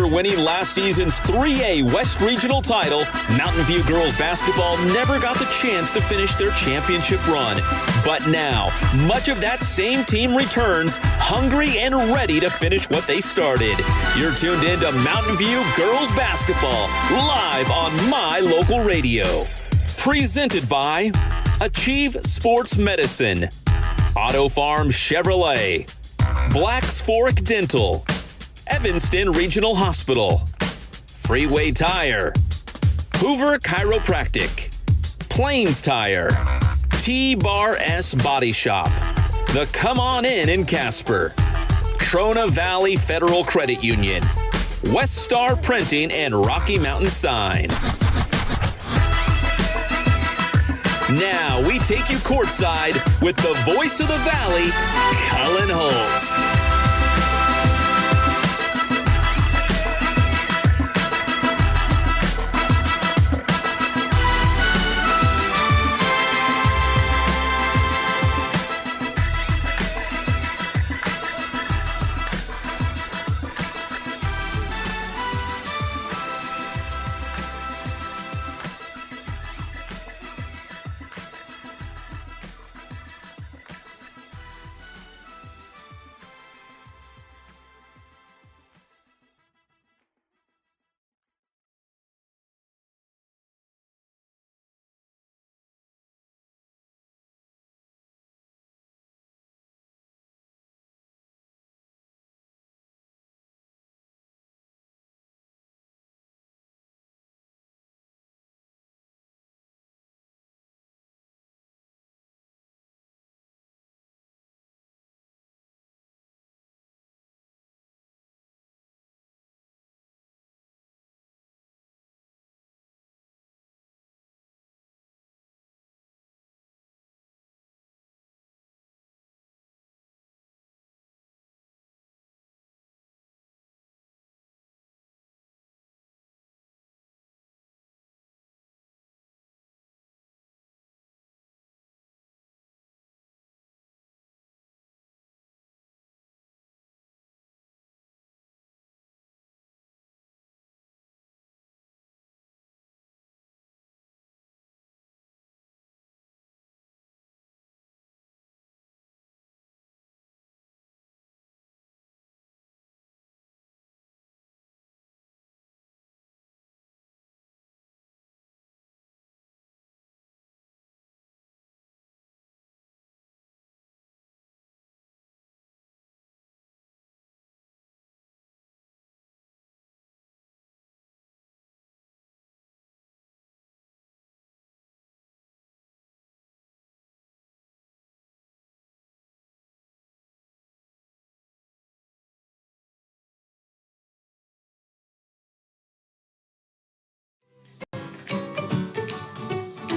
winning last season's 3A West Regional title, Mountain View girls basketball never got the chance to finish their championship run. But now, much of that same team returns, hungry and ready to finish what they started. You're tuned in to Mountain View girls basketball, live on My Local Radio. Presented by Achieve Sports Medicine, Auto Farm Chevrolet, Black's Fork Dental, Evanston Regional Hospital, Freeway Tire, Hoover Chiropractic, Plains Tire, T-Bar S Body Shop, The Come On In Casper, Trona Valley Federal Credit Union, West Star Printing, and Rocky Mountain Sign. Now we take you courtside with the voice of the Valley, Cullen Holtz.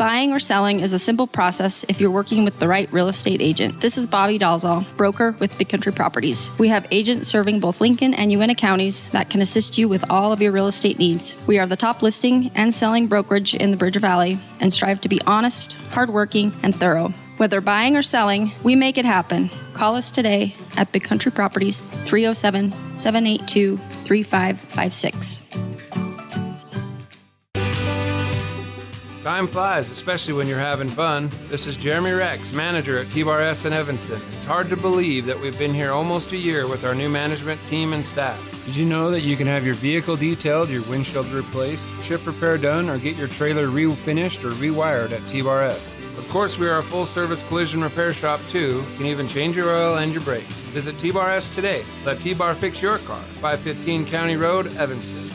Buying or selling is a simple process if you're working with the right real estate agent. This is Bobby Dalzall, broker with Big Country Properties. We have agents serving both Lincoln and Uintah counties that can assist you with all of your real estate needs. We are the top listing and selling brokerage in the Bridger Valley and strive to be honest, hardworking, and thorough. Whether buying or selling, we make it happen. Call us today at Big Country Properties, 307-782-3556. Time flies, especially when you're having fun. This is Jeremy Rex, manager at T-Bar S in Evanston. It's hard to believe that we've been here almost a year with our new management team and staff. Did you know that you can have your vehicle detailed, your windshield replaced, chip repair done, or get your trailer refinished or rewired at T-Bar S? Of course, we are a full-service collision repair shop, too. You can even change your oil and your brakes. Visit T-Bar S today. Let T-Bar fix your car. 515 County Road, Evanston.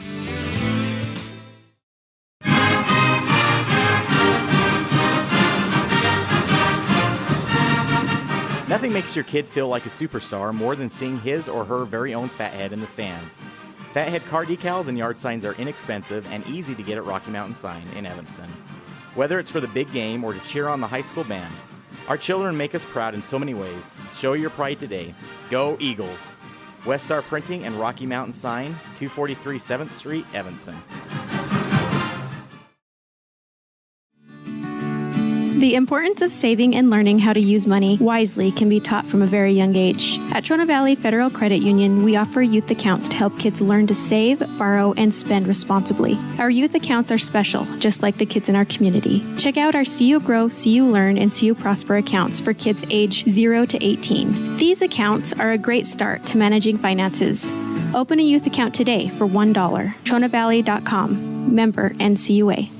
Nothing makes your kid feel like a superstar more than seeing his or her very own Fathead in the stands. Fathead car decals and yard signs are inexpensive and easy to get at Rocky Mountain Sign in Evanston. Whether it's for the big game or to cheer on the high school band, our children make us proud in so many ways. Show your pride today. Go Eagles! West Star Printing and Rocky Mountain Sign, 243 7th Street, Evanston. The importance of saving and learning how to use money wisely can be taught from a very young age. At Trona Valley Federal Credit Union, we offer youth accounts to help kids learn to save, borrow, and spend responsibly. Our youth accounts are special, just like the kids in our community. Check out our See You Grow, See You Learn, and See You Prosper accounts for kids age 0 to 18. These accounts are a great start to managing finances. Open a youth account today for $1. TronaValley.com. Member NCUA.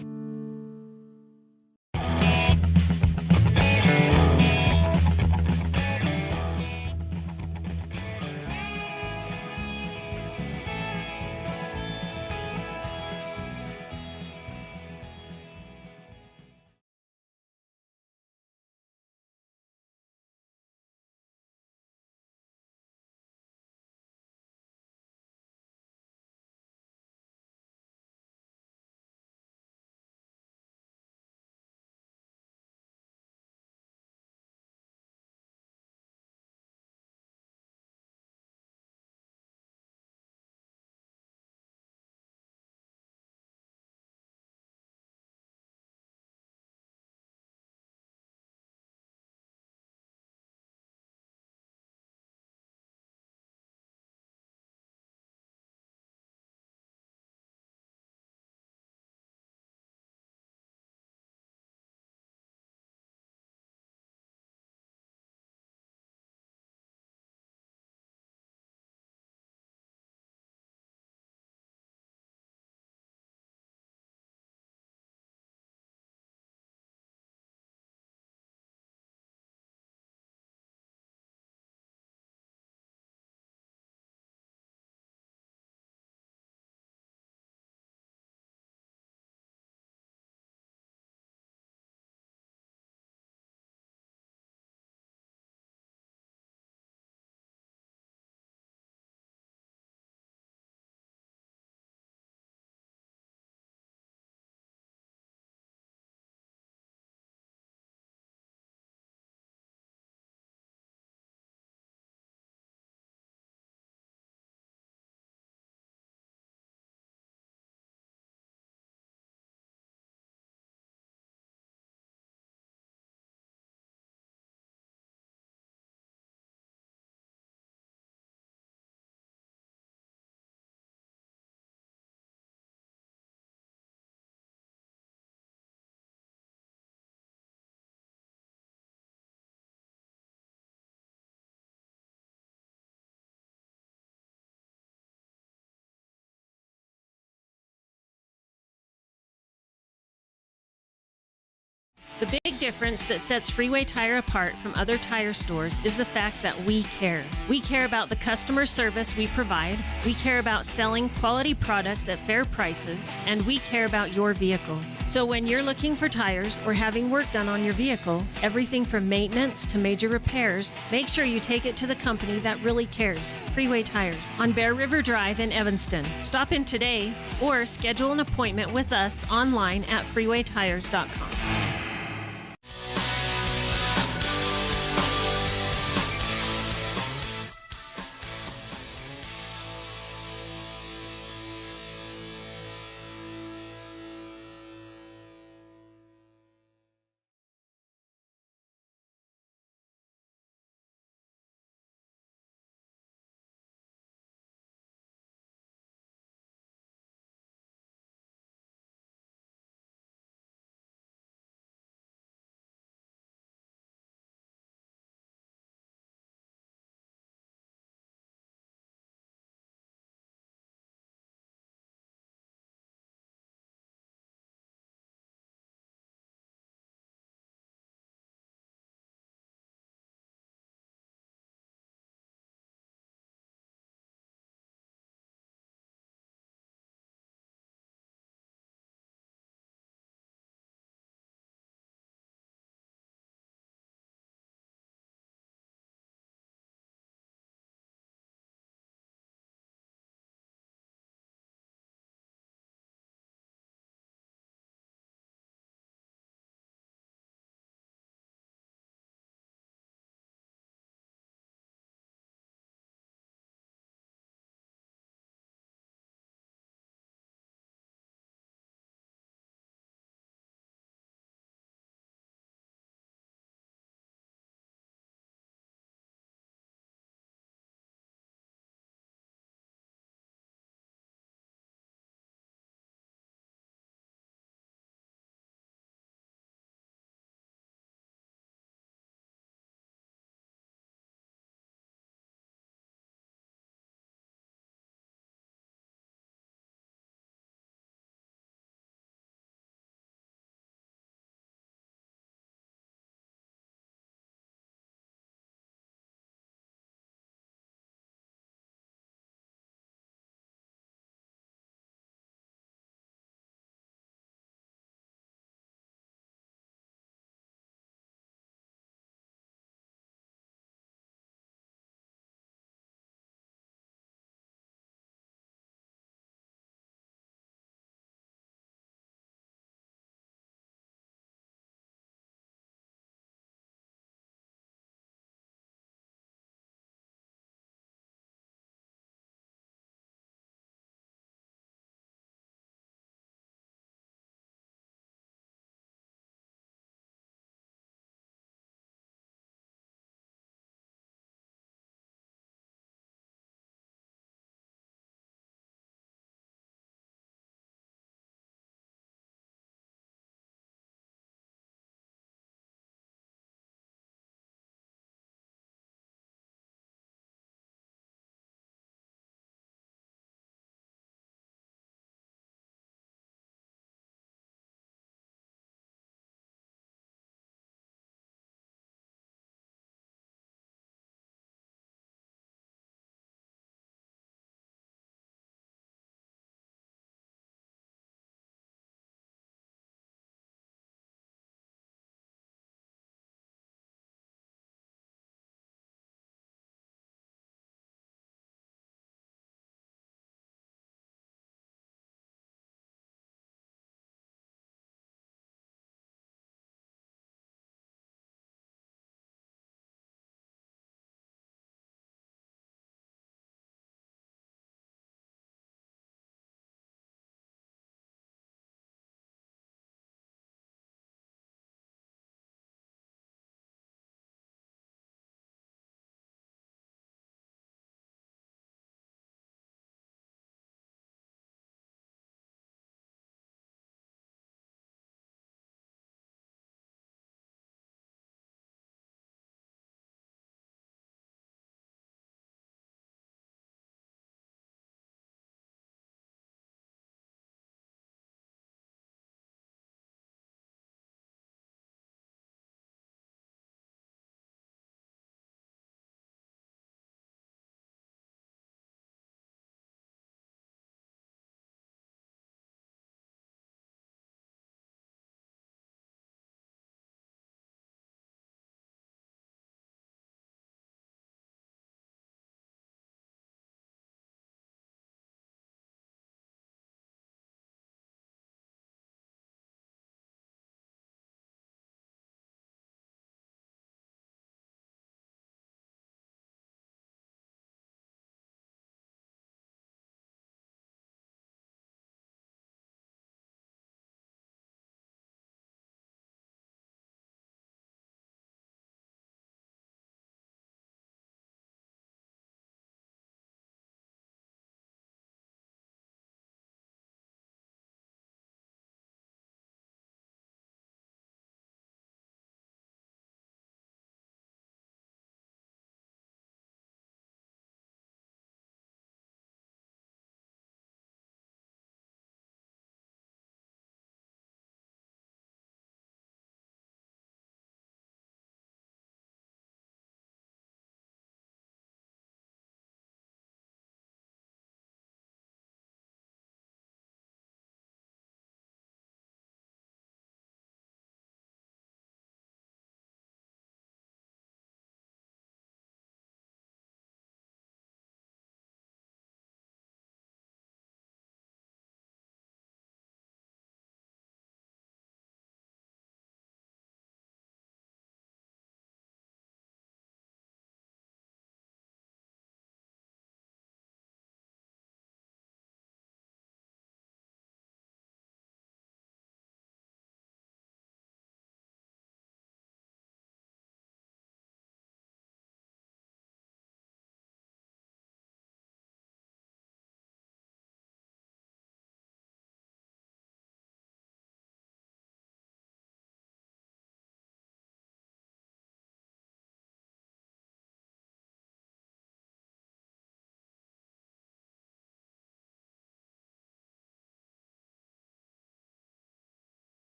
The big difference that sets Freeway Tire apart from other tire stores is the fact that we care. We care about the customer service we provide, we care about selling quality products at fair prices, and we care about your vehicle. So when you're looking for tires or having work done on your vehicle, everything from maintenance to major repairs, make sure you take it to the company that really cares, Freeway Tires, on Bear River Drive in Evanston. Stop in today or schedule an appointment with us online at freewaytires.com.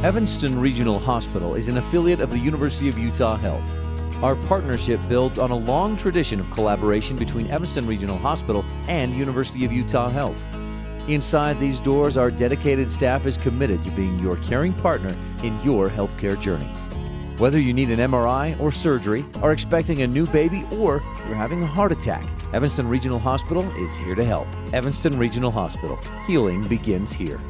Evanston Regional Hospital is an affiliate of the University of Utah Health. Our partnership builds on a long tradition of collaboration between Evanston Regional Hospital and University of Utah Health. Inside these doors, our dedicated staff is committed to being your caring partner in your healthcare journey. Whether you need an MRI or surgery, are expecting a new baby, or you're having a heart attack, Evanston Regional Hospital is here to help. Evanston Regional Hospital. Healing begins here.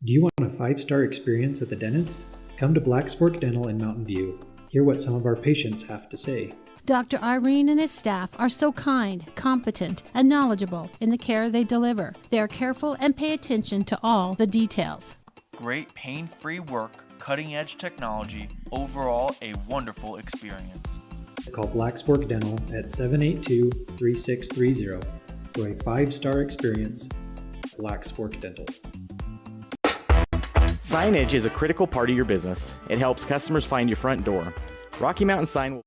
Do you want a 5-star experience at the dentist? Come to Black's Fork Dental in Mountain View. Hear what some of our patients have to say. Dr. Irene and his staff are so kind, competent, and knowledgeable in the care they deliver. They are careful and pay attention to all the details. Great pain-free work, cutting-edge technology, overall a wonderful experience. Call Black's Fork Dental at 782-3630 for a 5-star experience. Black's Fork Dental. Signage is a critical part of your business. It helps customers find your front door. Rocky Mountain Sign will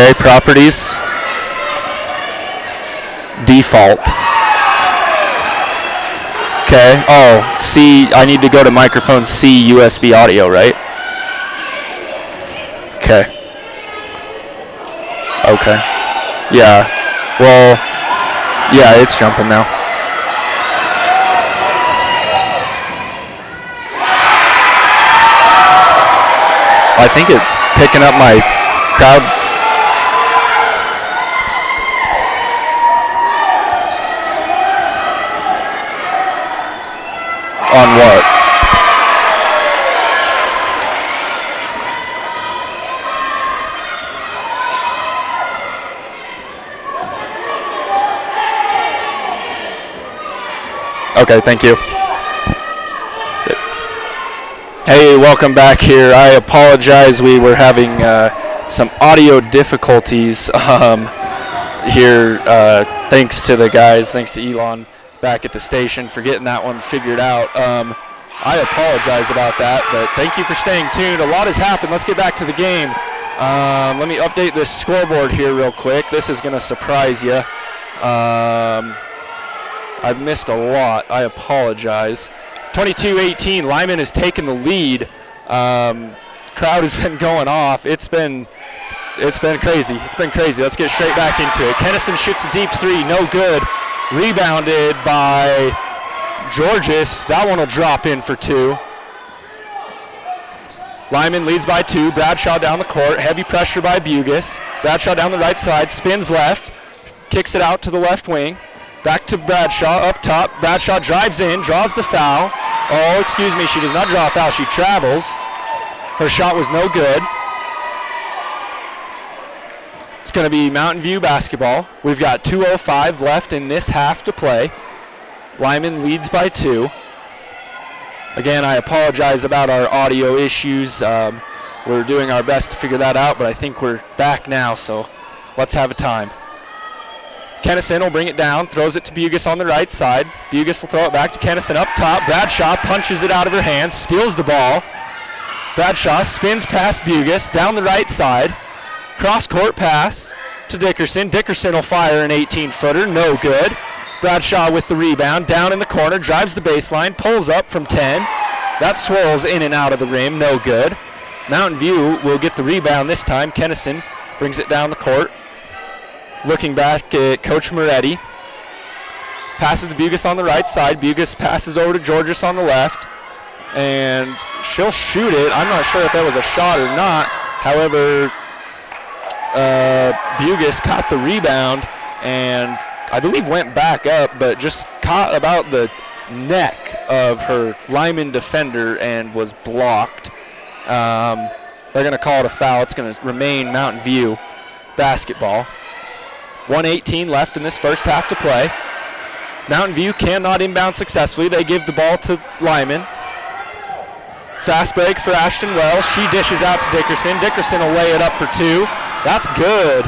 Okay, properties. Default. Okay. Oh, C. I need to go to microphone C USB audio, right? Okay. Okay. Yeah. Well, yeah, it's jumping now. I think it's picking up my crowd. On what? Okay, thank you. Good. Hey, welcome back here. I apologize. We were having some audio difficulties here. Thanks to the guys, thanks to Elon back at the station for getting that one figured out. I apologize about that, but thank you for staying tuned. A lot has happened. Let's get back to the game. Let me update this scoreboard here real quick. This is going to surprise you. I've missed a lot. I apologize. 22-18, Lyman has taken the lead. Crowd has been going off. It's been crazy. It's been crazy. Let's get straight back into it. Kennison shoots a deep three, no good. Rebounded by Georges. That one will drop in for two. Lyman leads by two. Bradshaw down the court. Heavy pressure by Bugis. Bradshaw down the right side. Spins left. Kicks it out to the left wing. Back to Bradshaw up top. Bradshaw drives in. Draws the foul. Oh, excuse me. She does not draw a foul. She travels. Her shot was no good. It's going to be Mountain View basketball. We've got 2:05 left in this half to play. Lyman leads by two. Again, I apologize about our audio issues. We're doing our best to figure that out, but I think we're back now, so let's have a time. Kennison will bring it down, throws it to Bugis on the right side. Bugis will throw it back to Kennison up top. Bradshaw punches it out of her hands, steals the ball. Bradshaw spins past Bugis down the right side. Cross-court pass to Dickerson. Dickerson will fire an 18-footer, no good. Bradshaw with the rebound, down in the corner, drives the baseline, pulls up from 10. That swirls in and out of the rim, no good. Mountain View will get the rebound this time. Kennison brings it down the court. Looking back at Coach Moretti. Passes to Bugis on the right side. Bugis passes over to Georges on the left. And she'll shoot it. I'm not sure if that was a shot or not. However, Bugis caught the rebound and I believe went back up, but just caught about the neck of her Lyman defender and was blocked. They're going to call it a foul. It's going to remain Mountain View basketball. 1:18 left in this first half to play. Mountain View cannot inbound successfully. They give the ball to Lyman. Fast break for Ashton Wells. She dishes out to Dickerson. Dickerson will lay it up for two. That's good.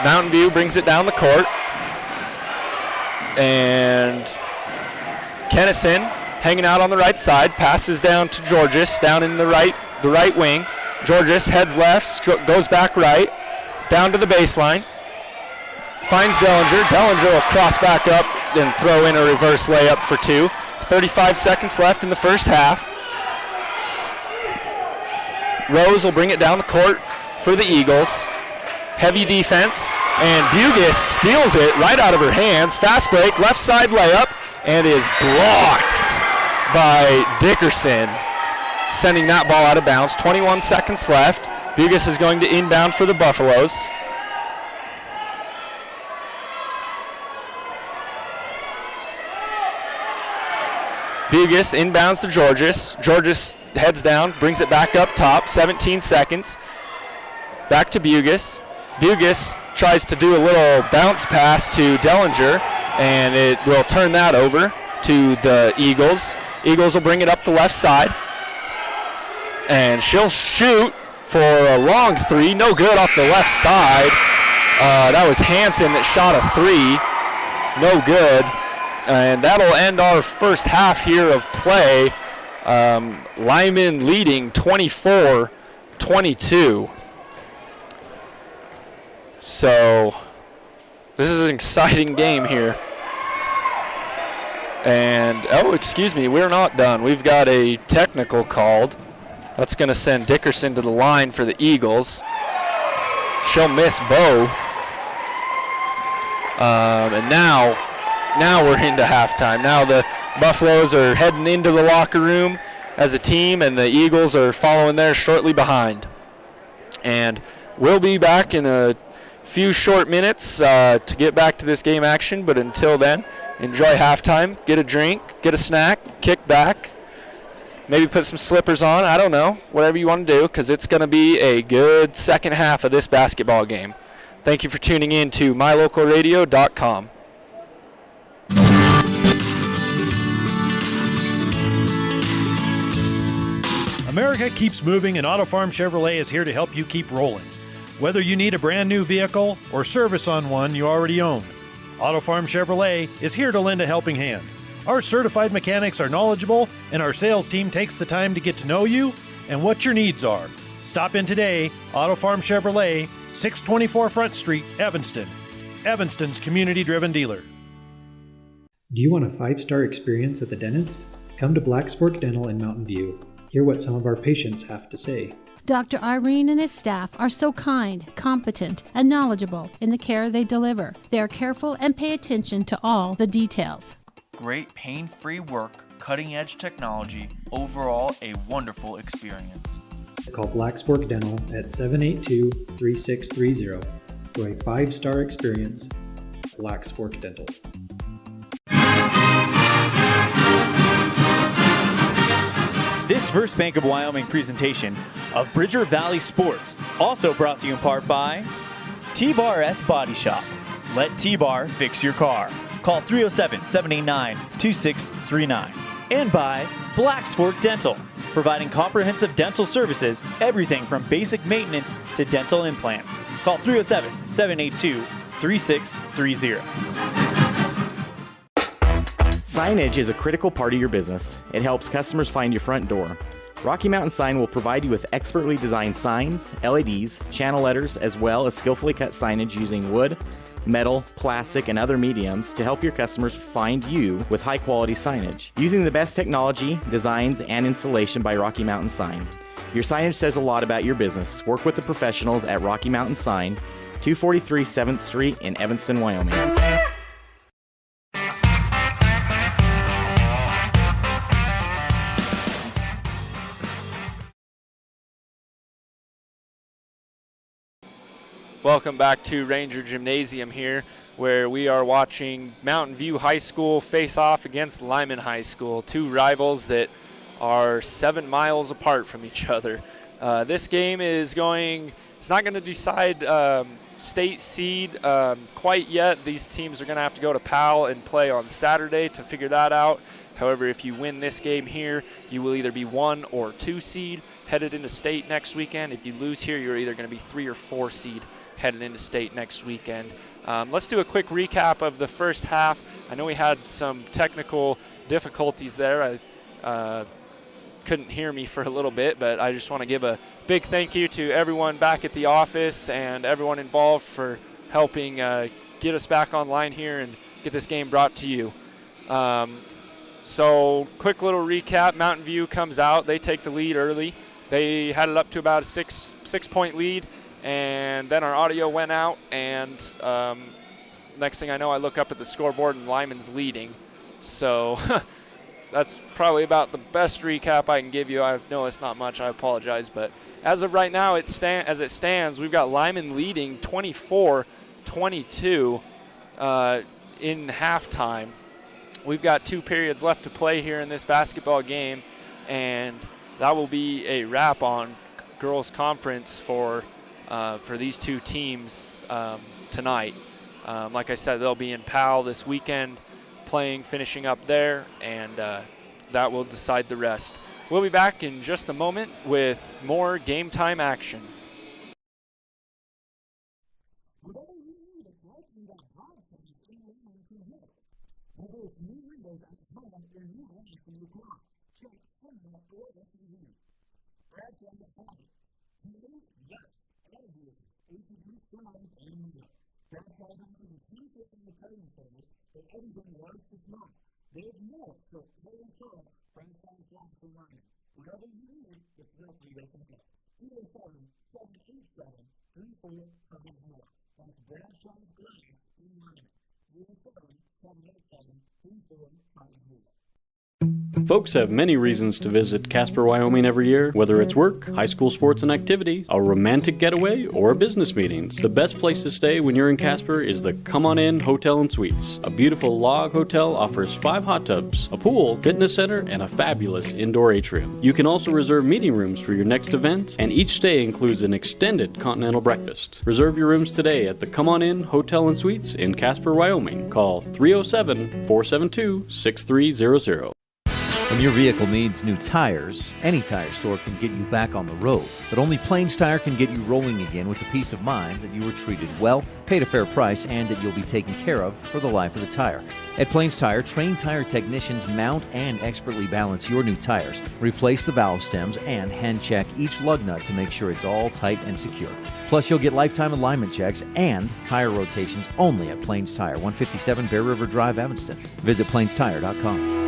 Mountain View brings it down the court. And Kennison hanging out on the right side, passes down to Georges, down in the right wing. Georges heads left, goes back right, down to the baseline. Finds Dellinger. Dellinger will cross back up and throw in a reverse layup for two. 35 seconds left in the first half. Rose will bring it down the court for the Eagles. Heavy defense, and Bugis steals it right out of her hands. Fast break, left side layup, and is blocked by Dickerson, sending that ball out of bounds. 21 seconds left. Bugis is going to inbound for the Buffaloes. Bugis inbounds to Georges. Georges heads down, brings it back up top. 17 seconds. Back to Bugis. Bugis tries to do a little bounce pass to Dellinger, and it will turn that over to the Eagles. Eagles will bring it up the left side, and she'll shoot for a long three. No good off the left side. That was Hansen that shot a three. No good. And that'll end our first half here of play. Lyman leading 24-22. So this is an exciting game here. And, oh, excuse me, we're not done. We've got a technical called. That's going to send Dickerson to the line for the Eagles. She'll miss both. And now we're into halftime. Now the Buffaloes are heading into the locker room as a team, and the Eagles are following there shortly behind. And we'll be back in a few short minutes to get back to this game action, but until then, enjoy halftime, get a drink, get a snack, kick back, maybe put some slippers on, I don't know, whatever you want to do, because it's going to be a good second half of this basketball game. Thank you for tuning in to MyLocalRadio.com. America keeps moving, and Auto Farm Chevrolet is here to help you keep rolling. Whether you need a brand new vehicle or service on one you already own, Auto Farm Chevrolet is here to lend a helping hand. Our certified mechanics are knowledgeable, and our sales team takes the time to get to know you and what your needs are. Stop in today, Auto Farm Chevrolet, 624 Front Street, Evanston. Evanston's community-driven dealer. Do you want a 5-star experience at the dentist? Come to Black's Fork Dental in Mountain View. Hear what some of our patients have to say. Dr. Irene and his staff are so kind, competent, and knowledgeable in the care they deliver. They are careful and pay attention to all the details. Great pain-free work, cutting-edge technology, overall a wonderful experience. Call Black's Fork Dental at 782-3630 for a 5-star experience. Black's Fork Dental. This First Bank of Wyoming presentation of Bridger Valley Sports also brought to you in part by T-Bar S Body Shop. Let T-Bar fix your car. Call 307-789-2639. And by Black's Fork Dental, providing comprehensive dental services, everything from basic maintenance to dental implants. Call 307-782-3630. Signage is a critical part of your business. It helps customers find your front door. Rocky Mountain Sign will provide you with expertly designed signs, LEDs, channel letters, as well as skillfully cut signage using wood, metal, plastic, and other mediums to help your customers find you with high-quality signage. Using the best technology, designs, and installation by Rocky Mountain Sign. Your signage says a lot about your business. Work with the professionals at Rocky Mountain Sign, 243 7th Street in Evanston, Wyoming. Welcome back to Ranger Gymnasium here, where we are watching Mountain View High School face off against Lyman High School, two rivals that are 7 miles apart from each other. This game is it's not going to decide state seed quite yet. These teams are going to have to go to PAL and play on Saturday to figure that out. However, if you win this game here, you will either be 1 or 2 seed headed into state next weekend. If you lose here, you're either going to be 3 or 4 seed headed into state next weekend. Let's do a quick recap of the first half. I know we had some technical difficulties there. I couldn't hear me for a little bit, but I just want to give a big thank you to everyone back at the office and everyone involved for helping get us back online here and get this game brought to you. So quick little recap. Mountain View comes out. They take the lead early. They had it up to about a six-point lead, and then our audio went out, and next thing I know, I look up at the scoreboard and Lyman's leading. So that's probably about the best recap I can give you. I know it's not much. I apologize. But as of right now, as it stands, we've got Lyman leading 24-22 in halftime. We've got 2 periods left to play here in this basketball game, and that will be a wrap on girls' conference for these 2 teams tonight. Like I said, they'll be in PAL this weekend, finishing up there, and that will decide the rest. We'll be back in just a moment with more game time action. Whether it's new windows at home or new glass in your car, check Cinema or SUV. Bradshaw has it. Today, yes, all vehicles, ATVs, semis, and more. Bradshaw offers a 24-hour towing service for everything large to small. There's more, so call and call Bradshaw's Lots in Lyman. Whatever you need, it's likely they can help. 307-787-3400. That's Bradshaw's Glass in Lyman. 307-787-3400. Folks have many reasons to visit Casper, Wyoming every year, whether it's work, high school sports and activities, a romantic getaway, or business meetings. The best place to stay when you're in Casper is the Come On In Hotel and Suites. A beautiful log hotel offers 5 hot tubs, a pool, fitness center, and a fabulous indoor atrium. You can also reserve meeting rooms for your next event, and each stay includes an extended continental breakfast. Reserve your rooms today at the Come On In Hotel and Suites in Casper, Wyoming. Call 307-472-6300. When your vehicle needs new tires, any tire store can get you back on the road. But only Plains Tire can get you rolling again with the peace of mind that you were treated well, paid a fair price, and that you'll be taken care of for the life of the tire. At Plains Tire, trained tire technicians mount and expertly balance your new tires, replace the valve stems, and hand check each lug nut to make sure it's all tight and secure. Plus, you'll get lifetime alignment checks and tire rotations only at Plains Tire, 157 Bear River Drive, Evanston. Visit plainstire.com.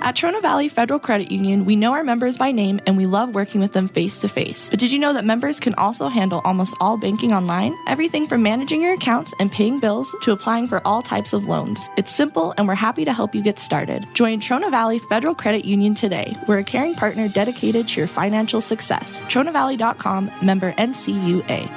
At Trona Valley Federal Credit Union, we know our members by name and we love working with them face-to-face. But did you know that members can also handle almost all banking online? Everything from managing your accounts and paying bills to applying for all types of loans. It's simple and we're happy to help you get started. Join Trona Valley Federal Credit Union today. We're a caring partner dedicated to your financial success. TronaValley.com, member NCUA.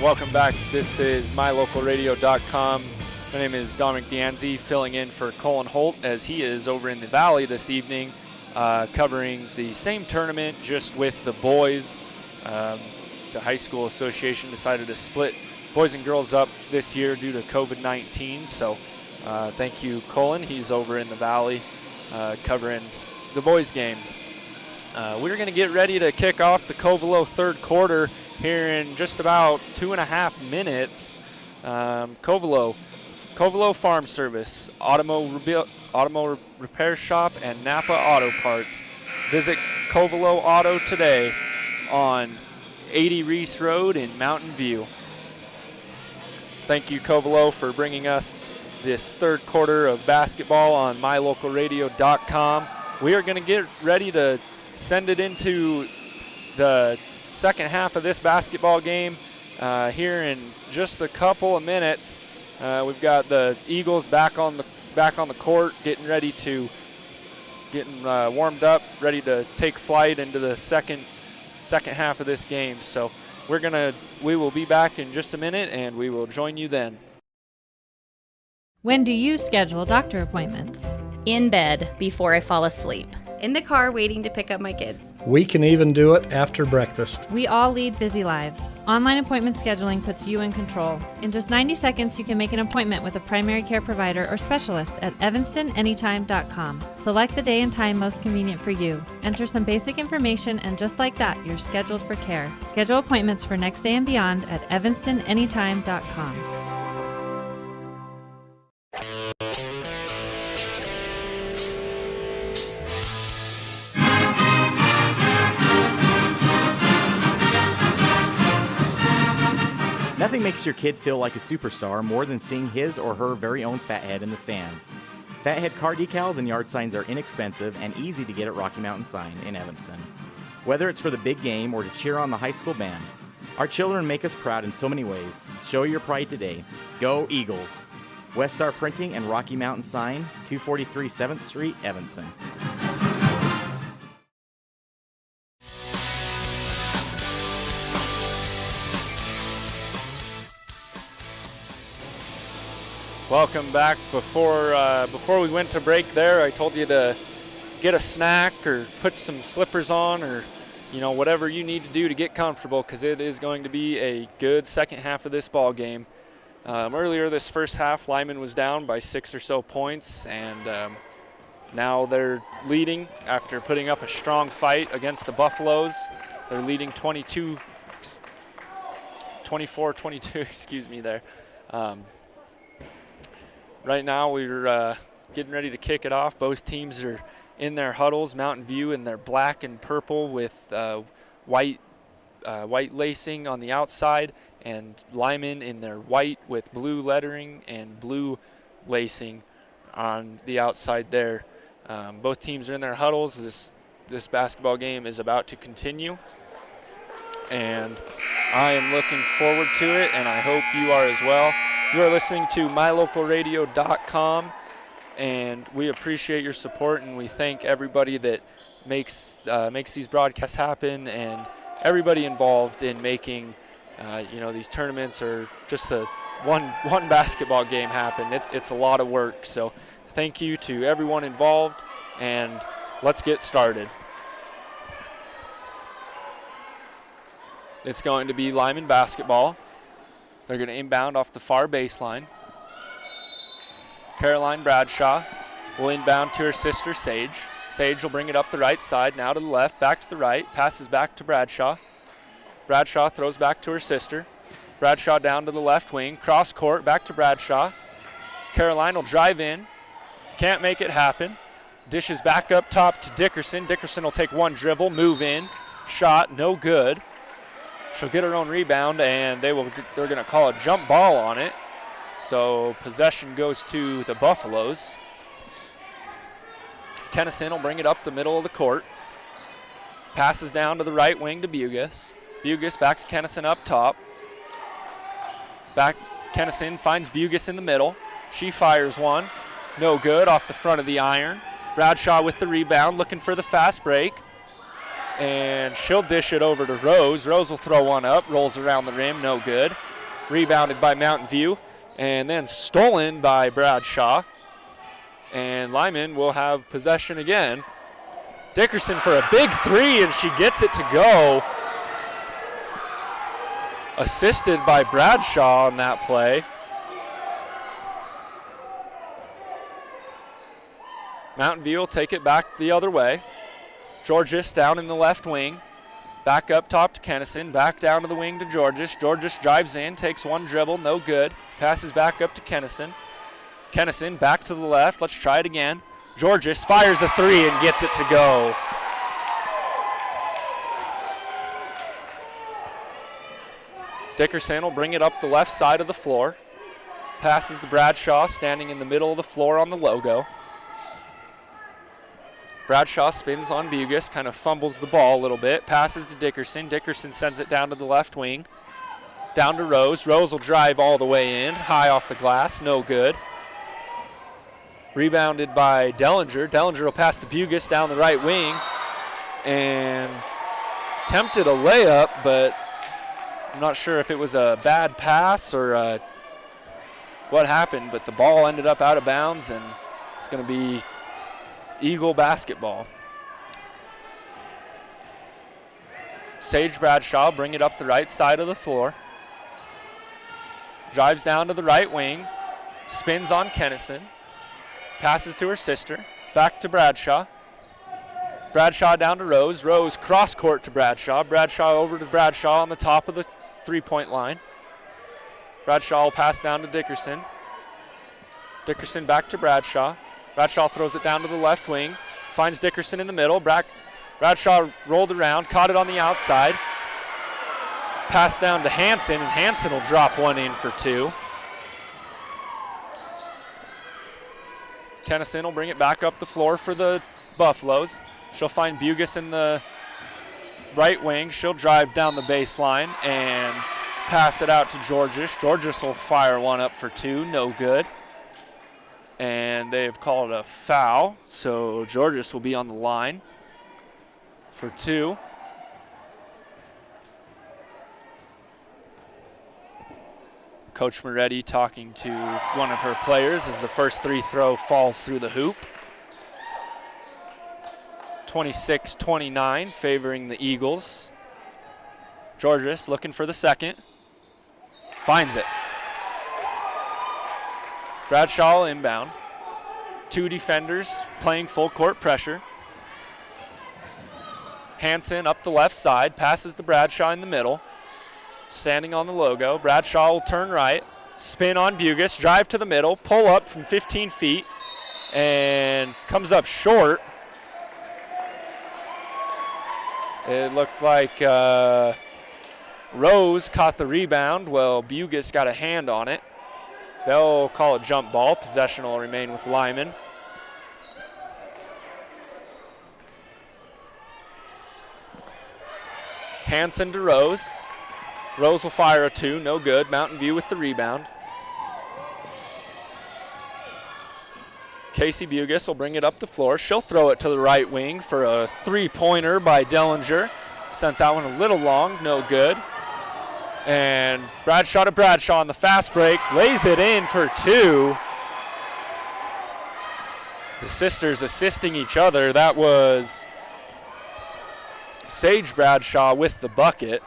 Welcome back. This is MyLocalRadio.com. My name is Dominic D'Anzi, filling in for Colin Holt as he is over in the Valley this evening, covering the same tournament just with the boys. The High School Association decided to split boys and girls up this year due to COVID-19. So thank you, Colin. He's over in the Valley covering the boys game. We're going to get ready to kick off the Covelo third quarter here in just about 2.5 minutes. Covelo Farm Service, Automo Repair Shop, and Napa Auto Parts. Visit Covelo Auto today on 80 Reese Road in Mountain View. Thank you, Covelo, for bringing us this third quarter of basketball on MyLocalRadio.com. We are going to get ready to send it into the second half of this basketball game here in just a couple of minutes. We've got the Eagles back on the court, getting warmed up, ready to take flight into the second half of this game. So we will be back in just a minute, and we will join you then. When do you schedule doctor appointments? In bed before I fall asleep. In the car waiting to pick up my kids. We can even do it after breakfast. We all lead busy lives. Online appointment scheduling puts you in control. In just 90 seconds, you can make an appointment with a primary care provider or specialist at evanstonanytime.com. Select the day and time most convenient for you. Enter some basic information, and just like that, you're scheduled for care. Schedule appointments for next day and beyond at evanstonanytime.com. Nothing makes your kid feel like a superstar more than seeing his or her very own Fathead in the stands. Fathead car decals and yard signs are inexpensive and easy to get at Rocky Mountain Sign in Evanston. Whether it's for the big game or to cheer on the high school band, our children make us proud in so many ways. Show your pride today. Go Eagles! West Star Printing and Rocky Mountain Sign, 243 7th Street, Evanston. Welcome back. Before we went to break there, I told you to get a snack or put some slippers on, or whatever you need to do to get comfortable, because it is going to be a good second half of this ball game. Earlier this first half, Lyman was down by 6 or so points, and now they're leading after putting up a strong fight against the Buffaloes. They're leading 24-22, excuse me there. Right now we're getting ready to kick it off. Both teams are in their huddles. Mountain View in their black and purple with white lacing on the outside, and Lyman in their white with blue lettering and blue lacing on the outside there. Both teams are in their huddles. This basketball game is about to continue, and I am looking forward to it, and I hope you are as well. You are listening to MyLocalRadio.com, and we appreciate your support, and we thank everybody that makes these broadcasts happen, and everybody involved in making these tournaments or just one basketball game happen. It's a lot of work, so thank you to everyone involved, and let's get started. It's going to be Lyman basketball. They're going to inbound off the far baseline. Caroline Bradshaw will inbound to her sister, Sage. Sage will bring it up the right side, now to the left, back to the right, passes back to Bradshaw. Bradshaw throws back to her sister. Bradshaw down to the left wing, cross court, back to Bradshaw. Caroline will drive in, can't make it happen. Dishes back up top to Dickerson. Dickerson will take one dribble, move in, shot, no good. She'll get her own rebound, and they're going to call a jump ball on it. So possession goes to the Buffaloes. Kennison will bring it up the middle of the court. Passes down to the right wing to Bugus. Bugus back to Kennison up top. Back, Kennison finds Bugus in the middle. She fires one. No good, off the front of the iron. Bradshaw with the rebound, looking for the fast break. And she'll dish it over to Rose. Rose will throw one up, rolls around the rim, no good. Rebounded by Mountain View, and then stolen by Bradshaw. And Lyman will have possession again. Dickerson for a big three, and she gets it to go. Assisted by Bradshaw on that play. Mountain View will take it back the other way. Georges down in the left wing. Back up top to Kennison. Back down to the wing to Georges. Georges drives in, takes one dribble, no good. Passes back up to Kennison. Kennison back to the left. Let's try it again. Georges fires a three and gets it to go. Dickerson will bring it up the left side of the floor. Passes to Bradshaw, standing in the middle of the floor on the logo. Bradshaw spins on Bugus, kind of fumbles the ball a little bit, passes to Dickerson. Dickerson sends it down to the left wing. Down to Rose. Rose will drive all the way in, high off the glass, no good. Rebounded by Dellinger. Dellinger will pass to Bugus down the right wing and attempted a layup, but I'm not sure if it was a bad pass or what happened, but the ball ended up out of bounds, and it's going to be Eagle basketball. Sage Bradshaw bring it up the right side of the floor. Drives down to the right wing. Spins on Kennison. Passes to her sister. Back to Bradshaw. Bradshaw down to Rose. Rose cross court to Bradshaw. Bradshaw over to Bradshaw on the top of the three-point line. Bradshaw will pass down to Dickerson. Dickerson back to Bradshaw. Bradshaw throws it down to the left wing, finds Dickerson in the middle. Bradshaw rolled around, caught it on the outside. Pass down to Hanson, and Hanson will drop one in for two. Kennison will bring it back up the floor for the Buffaloes. She'll find Bugus in the right wing. She'll drive down the baseline and pass it out to Georges. Georges will fire one up for two, no good. And they've called a foul, so Georges will be on the line for two. Coach Moretti talking to one of her players as the first free throw falls through the hoop. 26-29, favoring the Eagles. Georges looking for the second. Finds it. Bradshaw inbound. 2 defenders playing full court pressure. Hansen up the left side, passes to Bradshaw in the middle. Standing on the logo. Bradshaw will turn right, spin on Bugus, drive to the middle, pull up from 15 feet, and comes up short. It looked like Rose caught the rebound. Well, Bugus got a hand on it. They'll call a jump ball. Possession will remain with Lyman. Hansen to Rose. Rose will fire a 2, no good. Mountain View with the rebound. Casey Bugus will bring it up the floor. She'll throw it to the right wing for a 3-pointer by Dellinger. Sent that one a little long, no good. And Bradshaw to Bradshaw on the fast break, lays it in for 2. The sisters assisting each other. That was Sage Bradshaw with the bucket.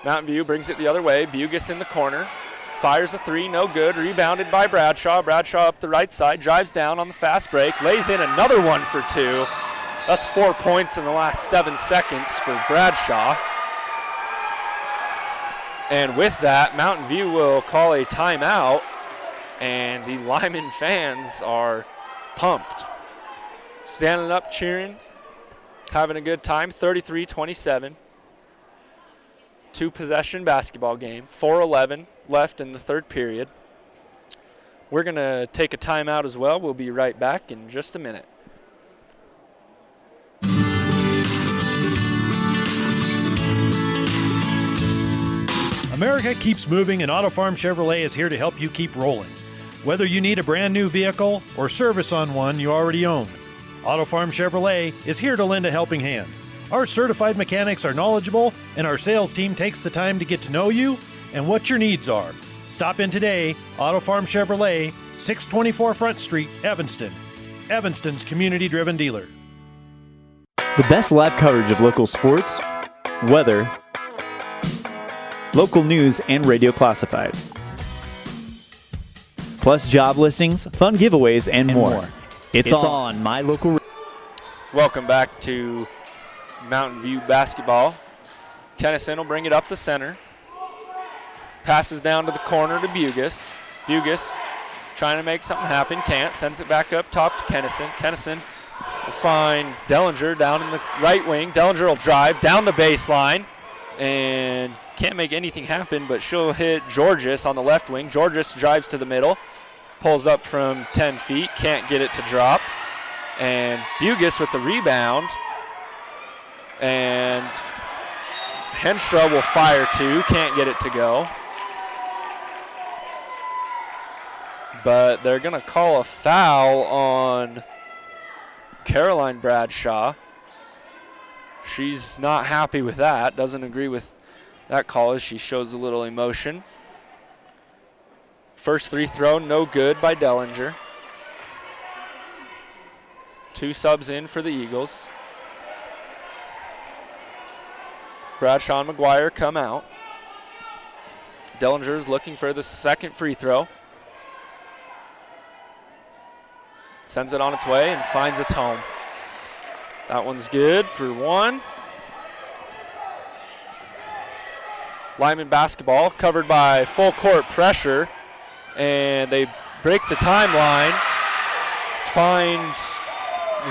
Mountain View brings it the other way. Bugus in the corner. Fires a 3, no good. Rebounded by Bradshaw. Bradshaw up the right side, drives down on the fast break, lays in another one for 2. That's 4 points in the last 7 seconds for Bradshaw. And with that, Mountain View will call a timeout, and the Lyman fans are pumped. Standing up, cheering, having a good time. 33-27. 2-possession basketball game. 4:11 left in the third period. We're going to take a timeout as well. We'll be right back in just a minute. America keeps moving, and Auto Farm Chevrolet is here to help you keep rolling. Whether you need a brand new vehicle or service on one you already own, Auto Farm Chevrolet is here to lend a helping hand. Our certified mechanics are knowledgeable, and our sales team takes the time to get to know you and what your needs are. Stop in today, Auto Farm Chevrolet, 624 Front Street, Evanston. Evanston's community-driven dealer. The best live coverage of local sports, weather, local news, and radio classifieds. Plus job listings, fun giveaways, and more. It's on MyLocalRadio. Welcome back to Mountain View basketball. Kennison will bring it up the center. Passes down to the corner to Bugus. Bugus trying to make something happen. Can't. Sends it back up top to Kennison. Kennison will find Dellinger down in the right wing. Dellinger will drive down the baseline and can't make anything happen, but she'll hit Georges on the left wing. Georges drives to the middle. Pulls up from 10 feet. Can't get it to drop. And Bugus with the rebound. And Henstra will fire 2. Can't get it to go. But they're going to call a foul on Caroline Bradshaw. She's not happy with that. Doesn't agree with that call as she shows a little emotion. First 3 throw, no good by Dellinger. 2 subs in for the Eagles. Bradshaw and McGuire come out. Dellinger's looking for the second free throw. Sends it on its way and finds its home. That one's good for 1. Lyman basketball covered by full court pressure, and they break the timeline. Find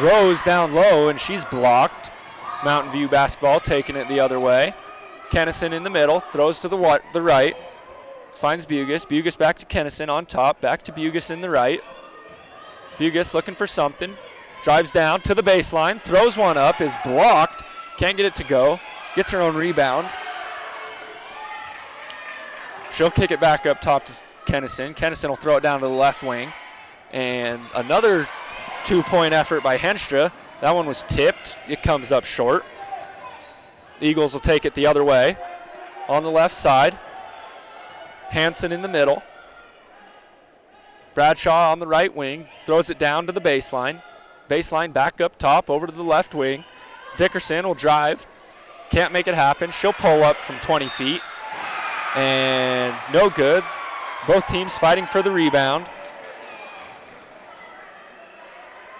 Rose down low, and she's blocked. Mountain View basketball taking it the other way. Kennison in the middle, throws to the right. Finds Bugus. Bugus back to Kennison on top. Back to Bugus in the right. Bugus looking for something. Drives down to the baseline. Throws one up. Is blocked. Can't get it to go. Gets her own rebound. She'll kick it back up top to Kennison. Kennison will throw it down to the left wing. And another 2-point effort by Henstra. That one was tipped. It comes up short. The Eagles will take it the other way. On the left side. Hansen in the middle. Bradshaw on the right wing. Throws it down to the baseline. Baseline back up top over to the left wing. Dickerson will drive. Can't make it happen. She'll pull up from 20 feet. And no good. Both teams fighting for the rebound.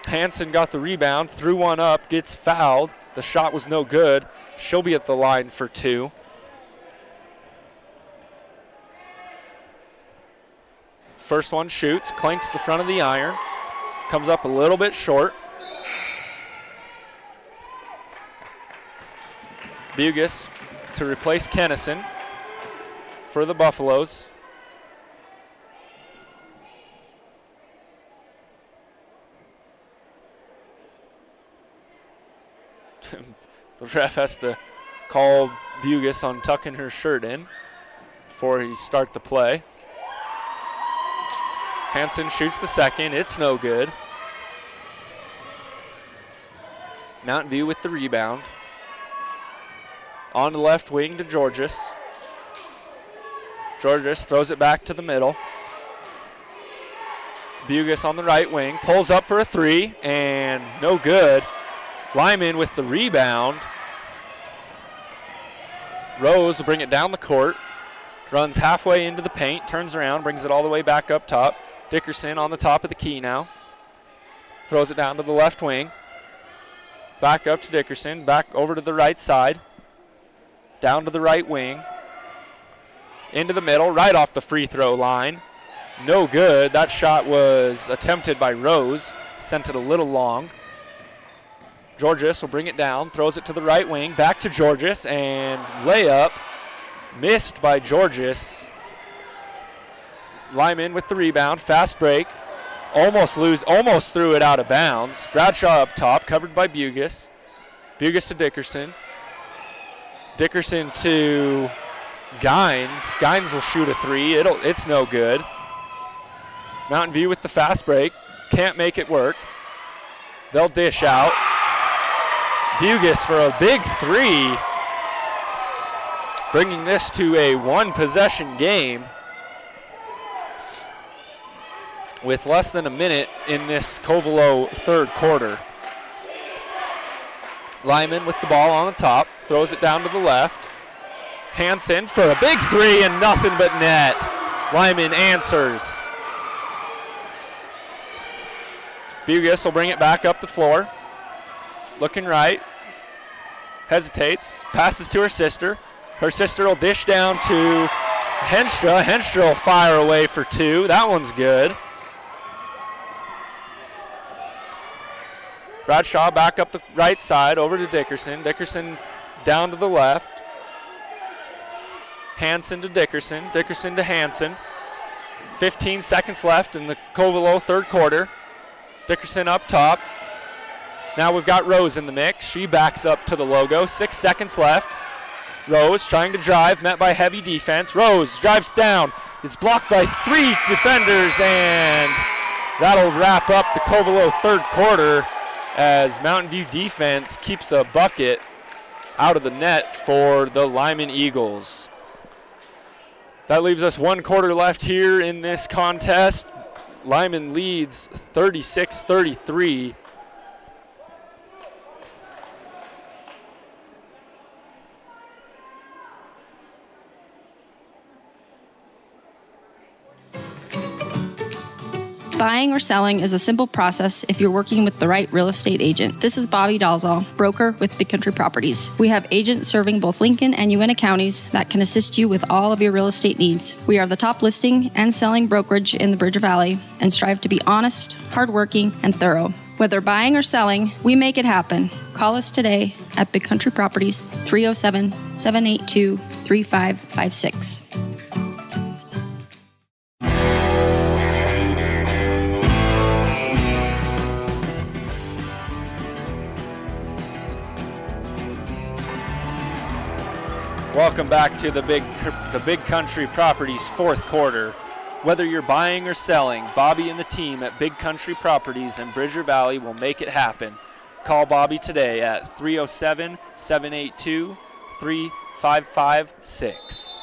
Hansen got the rebound, threw one up, gets fouled. The shot was no good. She'll be at the line for 2. First one shoots, clanks the front of the iron, comes up a little bit short. Bugus to replace Kennison for the Buffaloes. The ref has to call Bugus on tucking her shirt in before he start the play. Hansen shoots the second. It's no good. Mountain View with the rebound. On the left wing to Georges. Georges throws it back to the middle. Bugus on the right wing. Pulls up for a 3 and no good. Lyman with the rebound. Rose will bring it down the court. Runs halfway into the paint. Turns around. Brings it all the way back up top. Dickerson on the top of the key now. Throws it down to the left wing. Back up to Dickerson. Back over to the right side. Down to the right wing. Into the middle. Right off the free throw line. No good. That shot was attempted by Rose. Sent it a little long. Georges will bring it down. Throws it to the right wing. Back to Georges. And layup. Missed by Georges. Lyman with the rebound. Fast break. Almost threw it out of bounds. Bradshaw up top, covered by Bugus. Bugus to Dickerson. Dickerson to Gines. Gines will shoot a 3. It's no good. Mountain View with the fast break. Can't make it work. They'll dish out. Bugus for a big 3. Bringing this to a 1-possession game. With less than a minute in this Covelo third quarter. Lyman with the ball on the top, throws it down to the left. Hansen for a big 3 and nothing but net. Lyman answers. Bugus will bring it back up the floor. Looking right. Hesitates, passes to her sister. Her sister will dish down to Henstra. Henstra will fire away for 2. That one's good. Bradshaw back up the right side over to Dickerson. Dickerson down to the left. Hansen to Dickerson. Dickerson to Hansen. 15 seconds left in the Covelo third quarter. Dickerson up top. Now we've got Rose in the mix. She backs up to the logo. 6 seconds left. Rose trying to drive, met by heavy defense. Rose drives down. It's blocked by 3 defenders, and that'll wrap up the Covelo third quarter as Mountain View defense keeps a bucket out of the net for the Lyman Eagles. That leaves us 1 quarter left here in this contest. Lyman leads 36-33. Buying or selling is a simple process if you're working with the right real estate agent. This is Bobby Dalzall, broker with Big Country Properties. We have agents serving both Lincoln and Uintah counties that can assist you with all of your real estate needs. We are the top listing and selling brokerage in the Bridger Valley and strive to be honest, hardworking, and thorough. Whether buying or selling, we make it happen. Call us today at Big Country Properties, 307-782-3556. Welcome back to the Big Country Properties fourth quarter. Whether you're buying or selling, Bobby and the team at Big Country Properties in Bridger Valley will make it happen. Call Bobby today at 307-782-3556.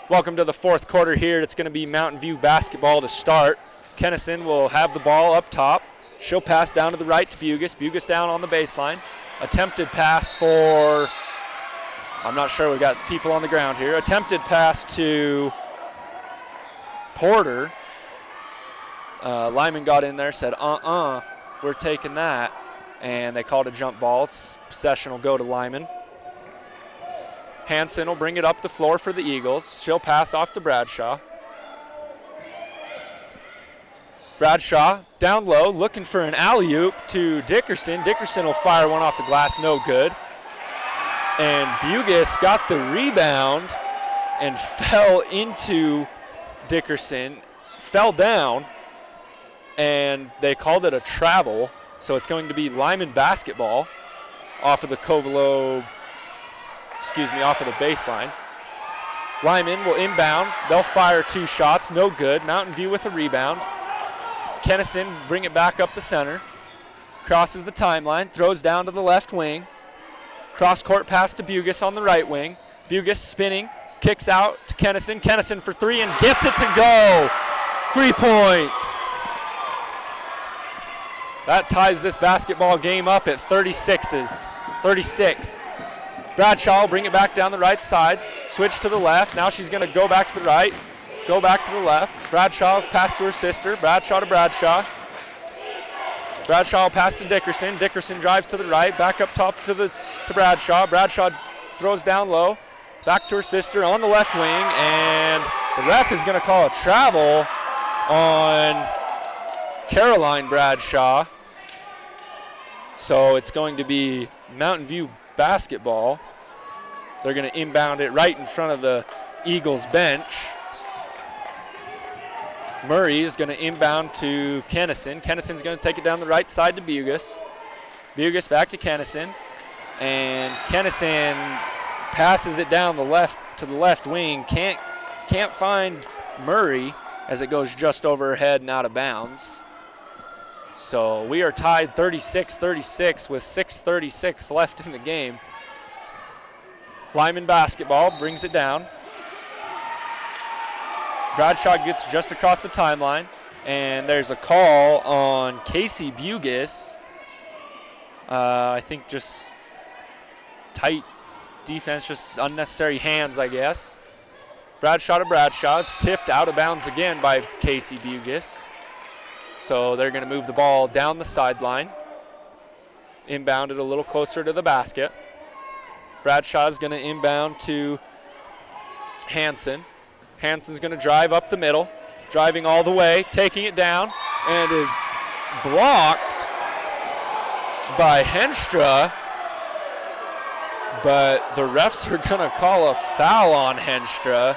Welcome to the fourth quarter here. It's going to be Mountain View basketball to start. Kennison will have the ball up top. She'll pass down to the right to Bugus. Bugus down on the baseline. Attempted pass for... I'm not sure, we've got people on the ground here. Attempted pass to Porter. Lyman got in there, said, we're taking that. And they called a jump ball. Possession will go to Lyman. Hanson will bring it up the floor for the Eagles. She'll pass off to Bradshaw. Bradshaw down low, looking for an alley-oop to Dickerson. Dickerson will fire one off the glass, no good. And Bugis got the rebound and fell into Dickerson, fell down, and they called it a travel. So it's going to be Lyman basketball off of the off of the baseline. Lyman will inbound. They'll fire 2 shots, no good. Mountain View with a rebound. Kennison bring it back up the center. Crosses the timeline, throws down to the left wing. Cross-court pass to Bugis on the right wing. Bugis spinning, kicks out to Kennison. Kennison for 3 and gets it to go. 3 points. That ties this basketball game up at 36. Bradshaw will bring it back down the right side. Switch to the left. Now she's going to go back to the right. Go back to the left. Bradshaw pass to her sister. Bradshaw to Bradshaw. Bradshaw will pass to Dickerson. Dickerson drives to the right. Back up top to Bradshaw. Bradshaw throws down low. Back to her sister on the left wing. And the ref is going to call a travel on Caroline Bradshaw. So it's going to be Mountain View basketball. They're going to inbound it right in front of the Eagles bench. Murray is going to inbound to Kennison. Kennison's going to take it down the right side to Bugis. Bugis back to Kennison. And Kennison passes it down the left to the left wing. Can't find Murray as it goes just over her head and out of bounds. So we are tied 36-36 with 6:36 left in the game. Lyman basketball brings it down. Bradshaw gets just across the timeline, and there's a call on Casey Bugis. I think just tight defense, just unnecessary hands, I guess. Bradshaw to Bradshaw. It's tipped out of bounds again by Casey Bugis. So they're going to move the ball down the sideline. Inbound it a little closer to the basket. Bradshaw's going to inbound to Hanson. Hanson's going to drive up the middle, driving all the way, taking it down, and is blocked by Henstra. But the refs are going to call a foul on Henstra.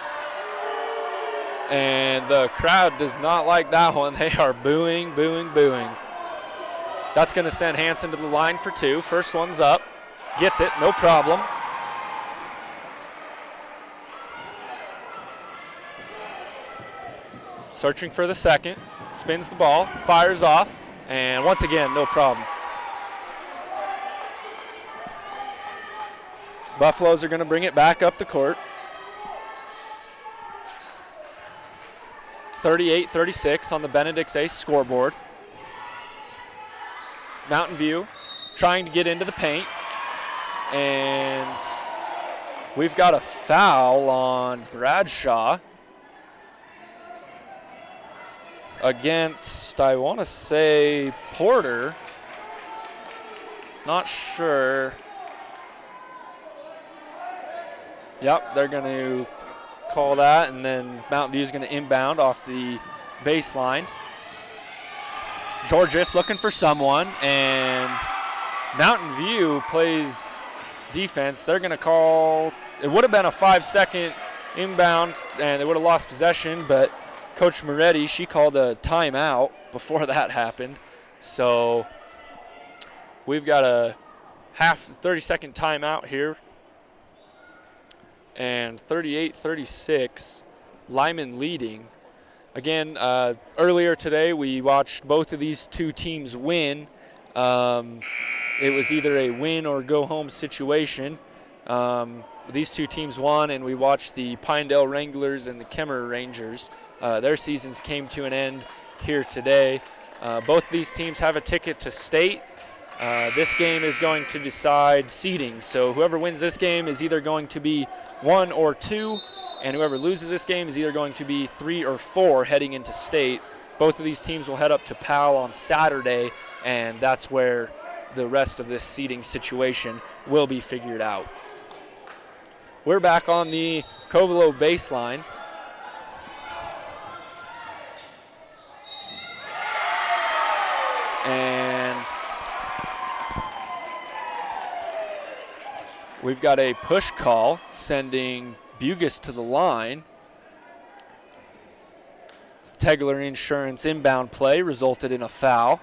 And the crowd does not like that one. They are booing, booing, booing. That's going to send Hanson to the line for 2. First one's up. Gets it, no problem. Searching for the second. Spins the ball, fires off, and once again, no problem. Buffaloes are going to bring it back up the court. 38-36 on the Benedict's Ace scoreboard. Mountain View trying to get into the paint. And we've got a foul on Bradshaw against, I want to say, Porter. Not sure. Yep, they're going to call that, and then Mountain View is going to inbound off the baseline. Georges looking for someone, and Mountain View plays defense. They're going to call, it would have been a 5-second inbound, and they would have lost possession, but Coach Moretti, she called a timeout before that happened. So we've got a 30-second timeout here. And 38-36, Lyman leading. Again, earlier today we watched both of these two teams win. It was either a win or go home situation. These two teams won, and we watched the Pinedale Wranglers and the Kemmer Rangers. Their seasons came to an end here today. Both these teams have a ticket to state. This game is going to decide seeding. So whoever wins this game is either going to be 1 or 2, and whoever loses this game is either going to be 3 or 4 heading into state. Both of these teams will head up to Powell on Saturday, and that's where the rest of this seeding situation will be figured out. We're back on the Covelo baseline. And we've got a push call sending Bugis to the line. Tegler Insurance inbound play resulted in a foul.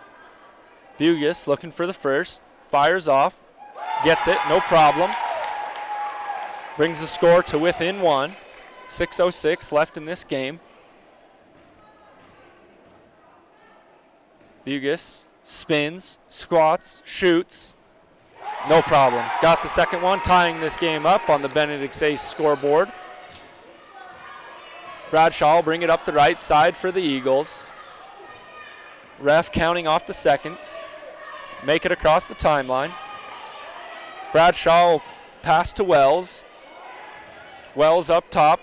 Bugis looking for the first, fires off, gets it, no problem. Brings the score to within 1. 6:06 left in this game. Bugis spins, squats, shoots. No problem. Got the second one, tying this game up on the Benedict Ace scoreboard. Bradshaw will bring it up the right side for the Eagles. Ref counting off the seconds. Make it across the timeline. Bradshaw will pass to Wells. Wells up top.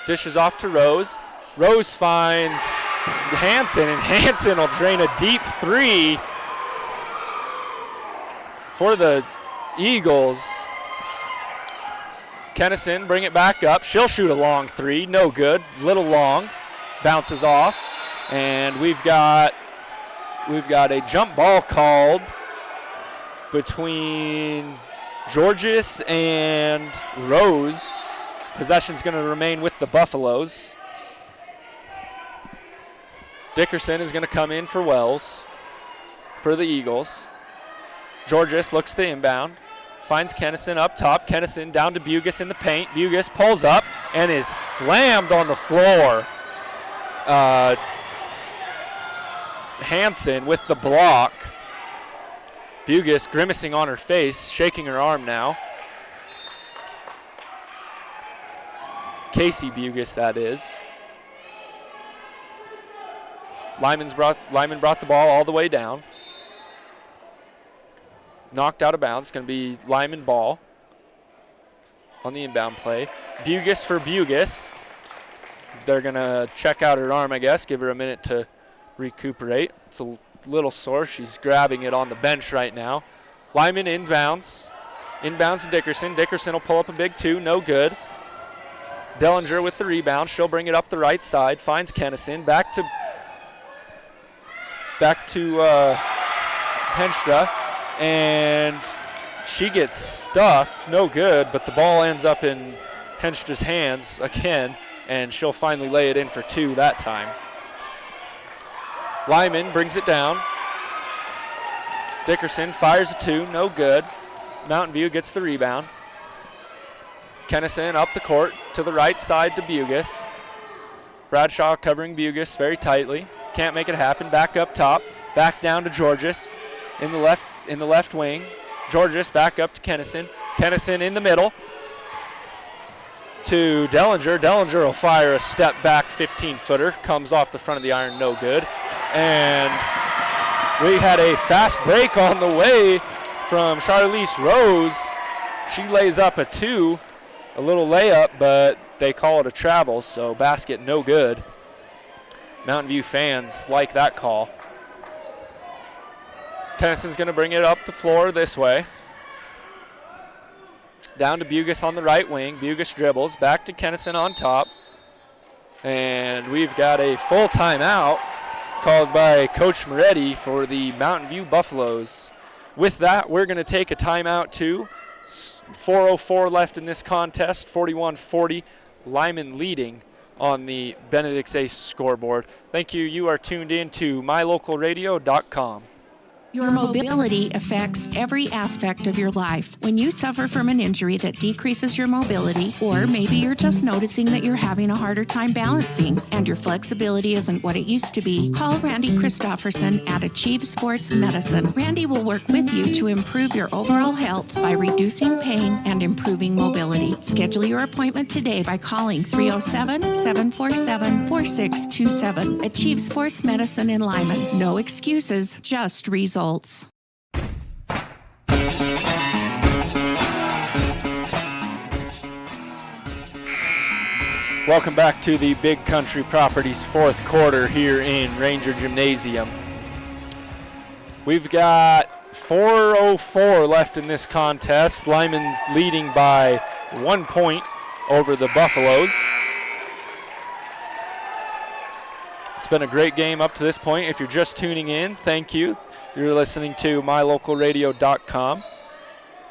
Dishes off to Rose. Rose finds Hansen, and Hansen will drain a deep 3 for the Eagles. Kennison bring it back up. She'll shoot a long 3, no good, little long, bounces off, and we've got a jump ball called between Georges and Rose. Possession's going to remain with the Buffaloes. Dickerson is going to come in for Wells for the Eagles. Georges looks to inbound. Finds Kennison up top. Kennison down to Bugis in the paint. Bugis pulls up and is slammed on the floor. Hansen with the block. Bugis grimacing on her face, shaking her arm now. Casey Bugis, that is. Lyman brought the ball all the way down. Knocked out of bounds. It's going to be Lyman ball on the inbound play. Bugis for Bugis. They're going to check out her arm, I guess, give her a minute to recuperate. It's a little sore. She's grabbing it on the bench right now. Lyman inbounds. Inbounds to Dickerson. Dickerson will pull up a big 2. No good. Dellinger with the rebound. She'll bring it up the right side. Finds Kennison. Back to Henstra. And she gets stuffed, no good, but the ball ends up in Henstra's hands again, and she'll finally lay it in for 2 that time. Lyman brings it down. Dickerson fires a 2, no good. Mountain View gets the rebound. Kennison up the court to the right side to Bugis. Bradshaw covering Bugis very tightly. Can't make it happen. Back up top. Back down to Georges in the left wing. Georges back up to Kennison. Kennison in the middle to Dellinger. Dellinger will fire a step back 15-footer. Comes off the front of the iron, no good. And we had a fast break on the way from Charlize Rose. She lays up a 2, a little layup, but they call it a travel, so basket no good. Mountain View fans like that call. Kennison's going to bring it up the floor this way. Down to Bugis on the right wing. Bugis dribbles. Back to Kennison on top. And we've got a full timeout called by Coach Moretti for the Mountain View Buffaloes. With that, we're going to take a timeout too. 4:04 left in this contest. 41-40. Lyman leading on the Benedict Ace scoreboard. Thank you. You are tuned in to MyLocalRadio.com. Your mobility affects every aspect of your life. When you suffer from an injury that decreases your mobility, or maybe you're just noticing that you're having a harder time balancing and your flexibility isn't what it used to be, call Randy Christofferson at Achieve Sports Medicine. Randy will work with you to improve your overall health by reducing pain and improving mobility. Schedule your appointment today by calling 307-747-4627. Achieve Sports Medicine in Lyman. No excuses, just results. Welcome back to the Big Country Properties fourth quarter here in Ranger Gymnasium. We've got 4:04 left in this contest. Lyman leading by 1 point over the Buffaloes. It's been a great game up to this point. If you're just tuning in, thank you. You're listening to MyLocalRadio.com.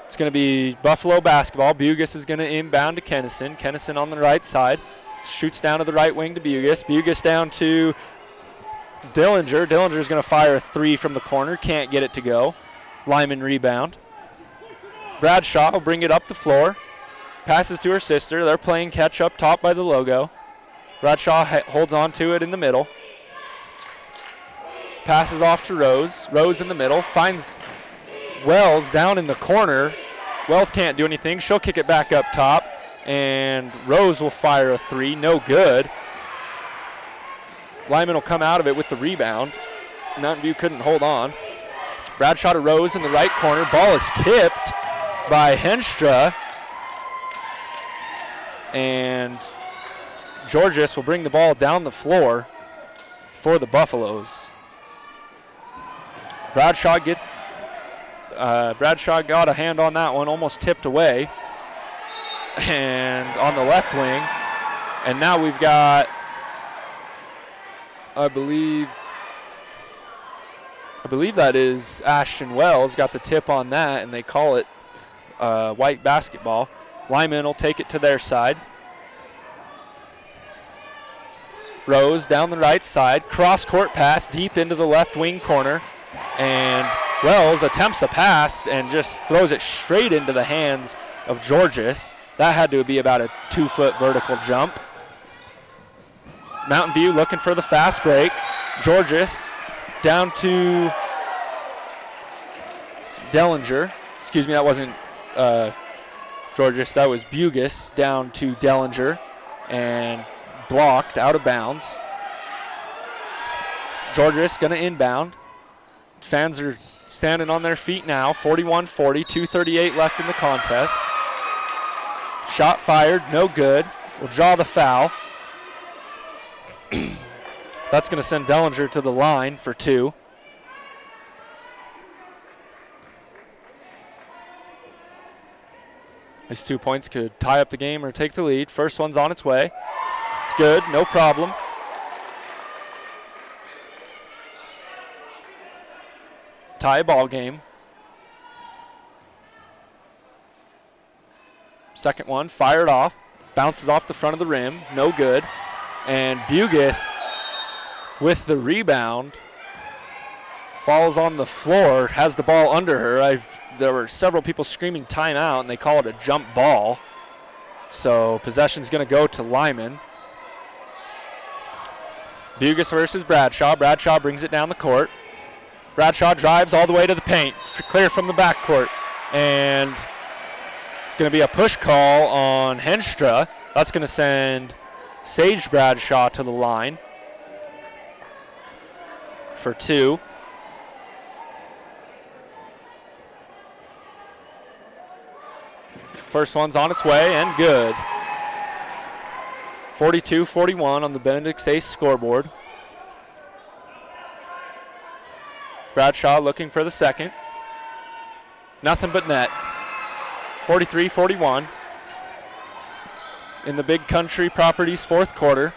It's going to be Buffalo basketball. Bugis is going to inbound to Kennison. Kennison on the right side. Shoots down to the right wing to Bugis. Bugis down to Dillinger. Dillinger's going to fire a three from the corner. Can't get it to go. Lyman rebound. Bradshaw will bring it up the floor. Passes to her sister. They're playing catch up top by the logo. Bradshaw holds on to it in the middle. Passes off to Rose. Rose in the middle. Finds Wells down in the corner. Wells can't do anything. She'll kick it back up top. And Rose will fire a three. No good. Lyman will come out of it with the rebound. Mountain View couldn't hold on. Bradshaw to Rose in the right corner. Ball is tipped by Henstra. And Georges will bring the ball down the floor for the Buffaloes. Bradshaw got a hand on that one, almost tipped away. And on the left wing. And now we've got, I believe that is Ashton Wells got the tip on that, and they call it white basketball. Lyman will take it to their side. Rose down the right side, cross-court pass deep into the left wing corner, and Wells attempts a pass and just throws it straight into the hands of Georges. That had to be about a 2-foot vertical jump. Mountain View looking for the fast break. Georges down to Dellinger. Excuse me, that wasn't Georges, that was Bugis down to Dellinger and blocked out of bounds. Georges gonna inbound. Fans are standing on their feet now. 41-40, 2:38 left in the contest. Shot fired, no good. We'll draw the foul. That's going to send Dellinger to the line for two. These 2 points could tie up the game or take the lead. First one's on its way. It's good, no problem. Tie ball game. Second one fired off, bounces off the front of the rim, no good. And Bugis with the rebound falls on the floor, has the ball under her. There were several people screaming timeout, and they call it a jump ball. So possession's going to go to Lyman. Bugis versus Bradshaw. Bradshaw brings it down the court. Bradshaw drives all the way to the paint, clear from the backcourt. And it's going to be a push call on Henstra. That's going to send Sage Bradshaw to the line for two. First one's on its way and good. 42-41 on the Benedict Ace scoreboard. Bradshaw looking for the second. Nothing but net. 43-41 in the Big Country Properties fourth quarter.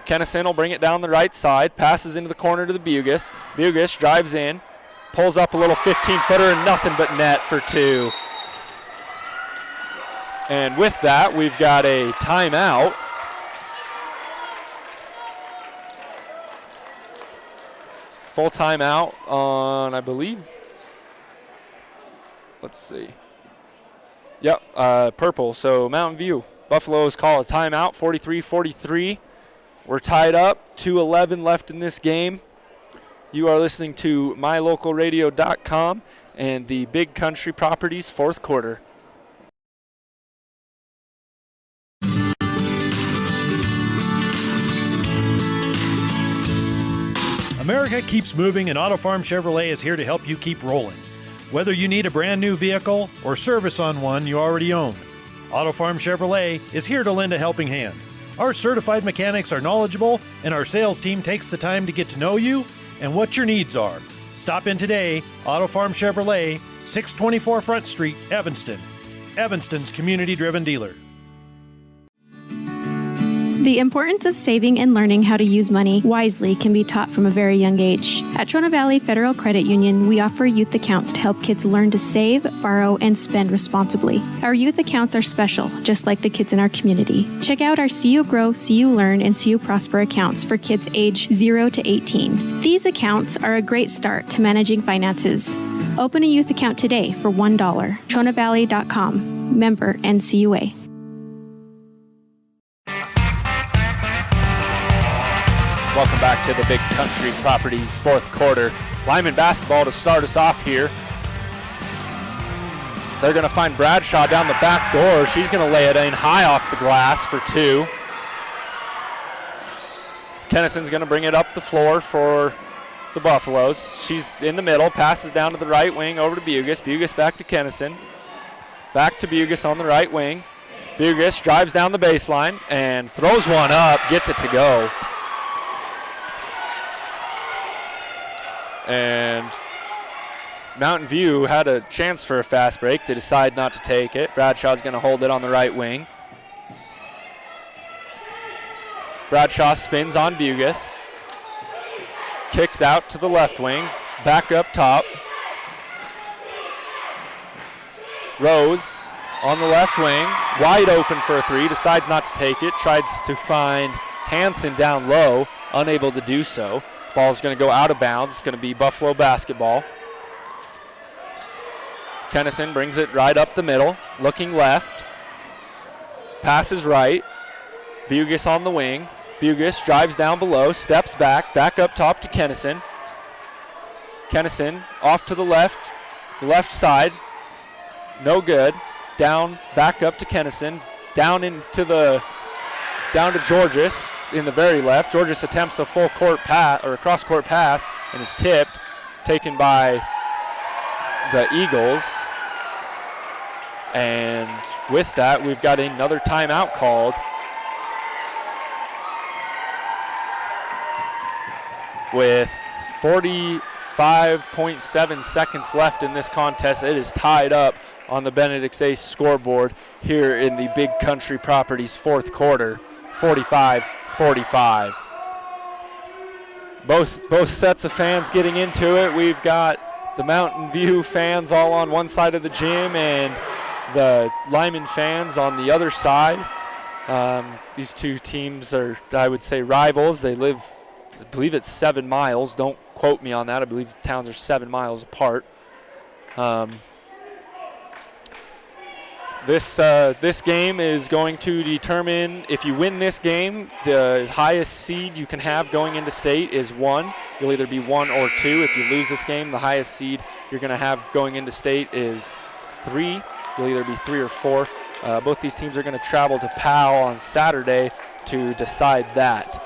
Kennison will bring it down the right side, passes into the corner to the Bugis. Bugis drives in, pulls up a little 15-footer and nothing but net for two. And with that, we've got a timeout. Full timeout on, I believe, let's see. Yep, purple, so Mountain View. Buffaloes call a timeout, 43-43. We're tied up, 2:11 left in this game. You are listening to MyLocalRadio.com and the Big Country Properties fourth quarter. America keeps moving, and Auto Farm Chevrolet is here to help you keep rolling. Whether you need a brand new vehicle or service on one you already own, Auto Farm Chevrolet is here to lend a helping hand. Our certified mechanics are knowledgeable, and our sales team takes the time to get to know you and what your needs are. Stop in today, Auto Farm Chevrolet, 624 Front Street, Evanston. Evanston's community-driven dealer. The importance of saving and learning how to use money wisely can be taught from a very young age. At Trona Valley Federal Credit Union, we offer youth accounts to help kids learn to save, borrow, and spend responsibly. Our youth accounts are special, just like the kids in our community. Check out our See You Grow, See You Learn, and See You Prosper accounts for kids age 0 to 18. These accounts are a great start to managing finances. Open a youth account today for $1. TronaValley.com. Member NCUA. Welcome back to the Big Country Properties fourth quarter. Lyman basketball to start us off here. They're going to find Bradshaw down the back door. She's going to lay it in high off the glass for two. Kennison's going to bring it up the floor for the Buffaloes. She's in the middle, passes down to the right wing over to Bugus. Bugus back to Kennison. Back to Bugus on the right wing. Bugus drives down the baseline and throws one up, gets it to go. And Mountain View had a chance for a fast break. They decide not to take it. Bradshaw's going to hold it on the right wing. Bradshaw spins on Bugus. Kicks out to the left wing. Back up top. Rose on the left wing. Wide open for a three. Decides not to take it. Tries to find Hanson down low. Unable to do so. Ball's going to go out of bounds. It's going to be Buffalo basketball. Kennison brings it right up the middle, looking left. Passes right. Bugus on the wing. Bugus drives down below, steps back up top to Kennison. Kennison off to the left side. No good. Down, back up to Kennison. Down to Georges in the very left. Georges attempts a full court pass or a cross court pass and is tipped, taken by the Eagles. And with that, we've got another timeout called. With 45.7 seconds left in this contest, it is tied up on the Benedict Ace scoreboard here in the Big Country Properties fourth quarter. 45-45. Both sets of fans getting into it. We've got the Mountain View fans all on one side of the gym and the Lyman fans on the other side. These two teams are, I would say, rivals. They live, I believe it's 7 miles. Don't quote me on that. I believe the towns are 7 miles apart. This game is going to determine, if you win this game, the highest seed you can have going into state is 1. You'll either be 1 or 2. If you lose this game, the highest seed you're going to have going into state is 3. You'll either be 3 or 4. Both these teams are going to travel to Powell on Saturday to decide that.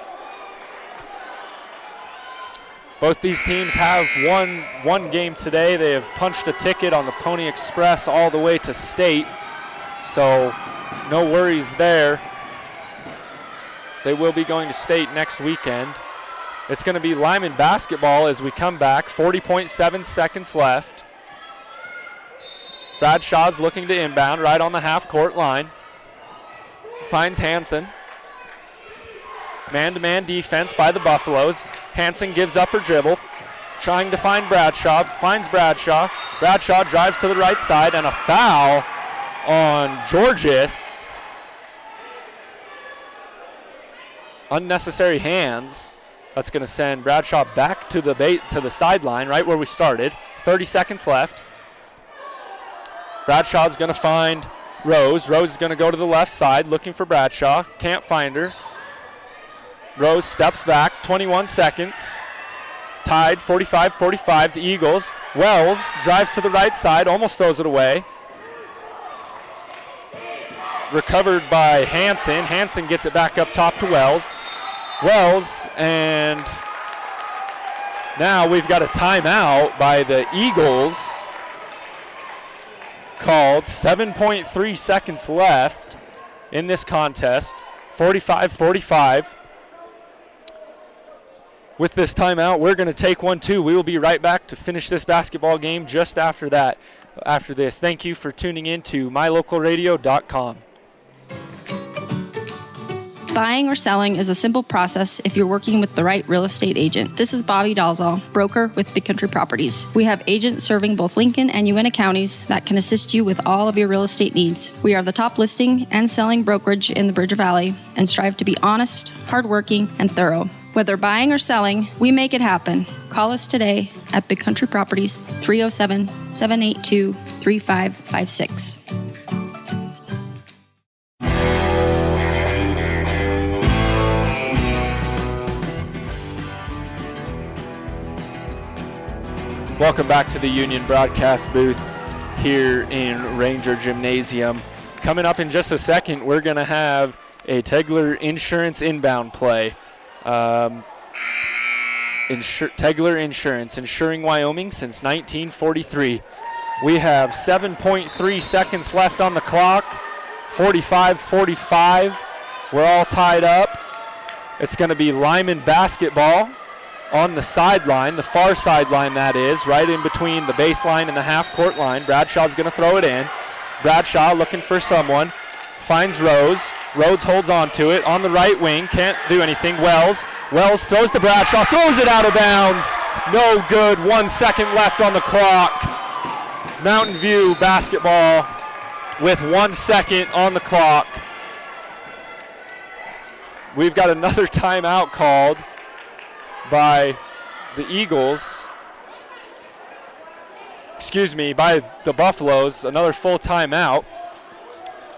Both these teams have one game today. They have punched a ticket on the Pony Express all the way to state. So no worries there. They will be going to state next weekend. It's going to be Lyman basketball as we come back. 40.7 seconds left. Bradshaw's looking to inbound right on the half-court line. Finds Hanson. Man-to-man defense by the Buffaloes. Hanson gives up her dribble. Trying to find Bradshaw. Finds Bradshaw. Bradshaw drives to the right side and a foul on Georges. Unnecessary hands. That's going to send Bradshaw back to the sideline, right where we started. 30 seconds left. Bradshaw's going to find Rose. Rose is going to go to the left side looking for Bradshaw. Can't find her. Rose steps back. 21 seconds. Tied 45-45. The Eagles. Wells drives to the right side. Almost throws it away. Recovered by Hanson. Hanson gets it back up top to Wells. Wells, and now we've got a timeout by the Eagles called. 7.3 seconds left in this contest. 45-45. With this timeout, we're going to take one too. We will be right back to finish this basketball game just after this. Thank you for tuning in to MyLocalRadio.com. Buying or selling is a simple process if you're working with the right real estate agent. This is Bobby Dalzall, broker with Big Country Properties. We have agents serving both Lincoln and Uintah counties that can assist you with all of your real estate needs. We are the top listing and selling brokerage in the Bridger Valley and strive to be honest, hardworking, and thorough. Whether buying or selling, we make it happen. Call us today at Big Country Properties, 307-782-3556. Welcome back to the Union broadcast booth here in Ranger Gymnasium. Coming up in just a second, we're going to have a Tegler Insurance inbound play. Tegler Insurance, insuring Wyoming since 1943. We have 7.3 seconds left on the clock. 45-45. We're all tied up. It's going to be Lyman basketball on the sideline, the far sideline that is, right in between the baseline and the half-court line. Bradshaw's going to throw it in. Bradshaw looking for someone. Finds Rose. Rhodes holds on to it on the right wing. Can't do anything. Wells throws to Bradshaw. Throws it out of bounds. No good. 1 second left on the clock. Mountain View basketball with 1 second on the clock. We've got another timeout called by the Eagles. By the Buffaloes. Another full timeout.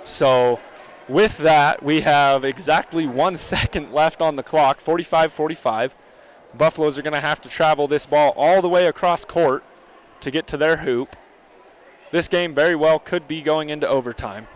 So with that, we have exactly 1 second left on the clock, 45-45. Buffaloes are going to have to travel this ball all the way across court to get to their hoop. This game very well could be going into overtime.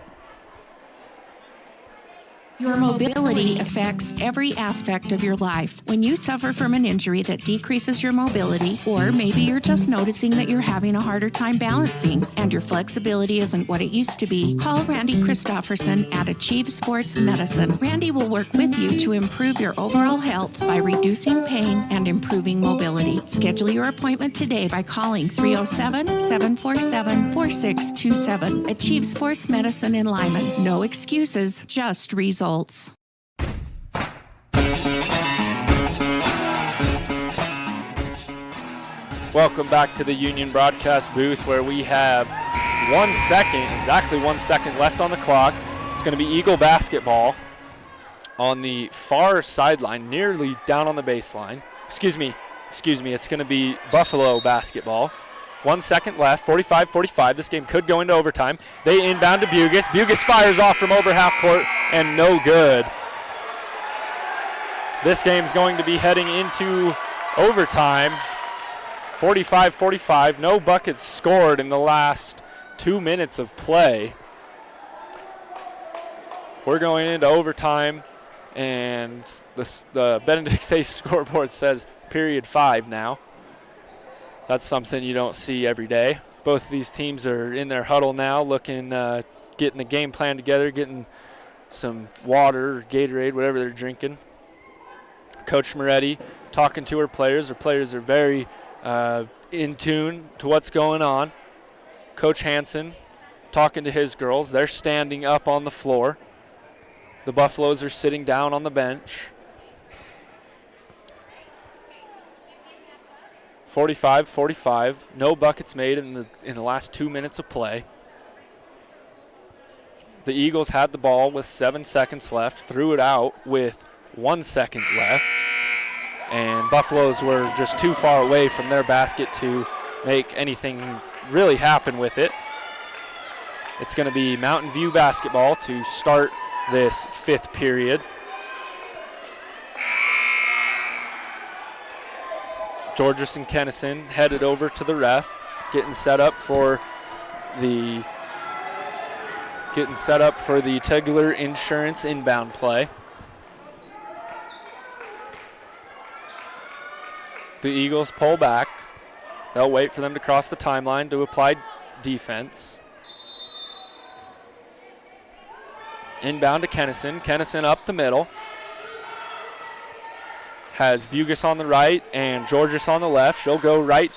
Your mobility affects every aspect of your life. When you suffer from an injury that decreases your mobility, or maybe you're just noticing that you're having a harder time balancing and your flexibility isn't what it used to be, call Randy Christofferson at Achieve Sports Medicine. Randy will work with you to improve your overall health by reducing pain and improving mobility. Schedule your appointment today by calling 307-747-4627. Achieve Sports Medicine in Lyman. No excuses, just results. Welcome back to the Union broadcast booth where we have exactly 1 second left on the clock. It's going to be Eagle basketball on the far sideline, nearly down on the baseline. Excuse me, it's going to be Buffalo basketball. 1 second left, 45-45. This game could go into overtime. They inbound to Bugis. Bugis fires off from over half court and no good. This game's going to be heading into overtime. 45-45. No buckets scored in the last 2 minutes of play. We're going into overtime, and the Benedict Sace scoreboard says period 5 now. That's something you don't see every day. Both of these teams are in their huddle now, looking, getting a game plan together, getting some water or Gatorade, whatever they're drinking. Coach Moretti talking to her players. Her players are very in tune to what's going on. Coach Hansen talking to his girls. They're standing up on the floor. The Buffaloes are sitting down on the bench. 45-45. No buckets made in the last 2 minutes of play. The Eagles had the ball with 7 seconds left, threw it out with 1 second left, and Buffaloes were just too far away from their basket to make anything really happen with it. It's going to be Mountain View basketball to start this fifth period. Georgeson Kennison headed over to the ref, getting set up for the Tegler Insurance inbound play. The Eagles pull back. They'll wait for them to cross the timeline to apply defense. Inbound to Kennison. Kennison up the middle. Has Bugis on the right and Georges on the left. She'll go right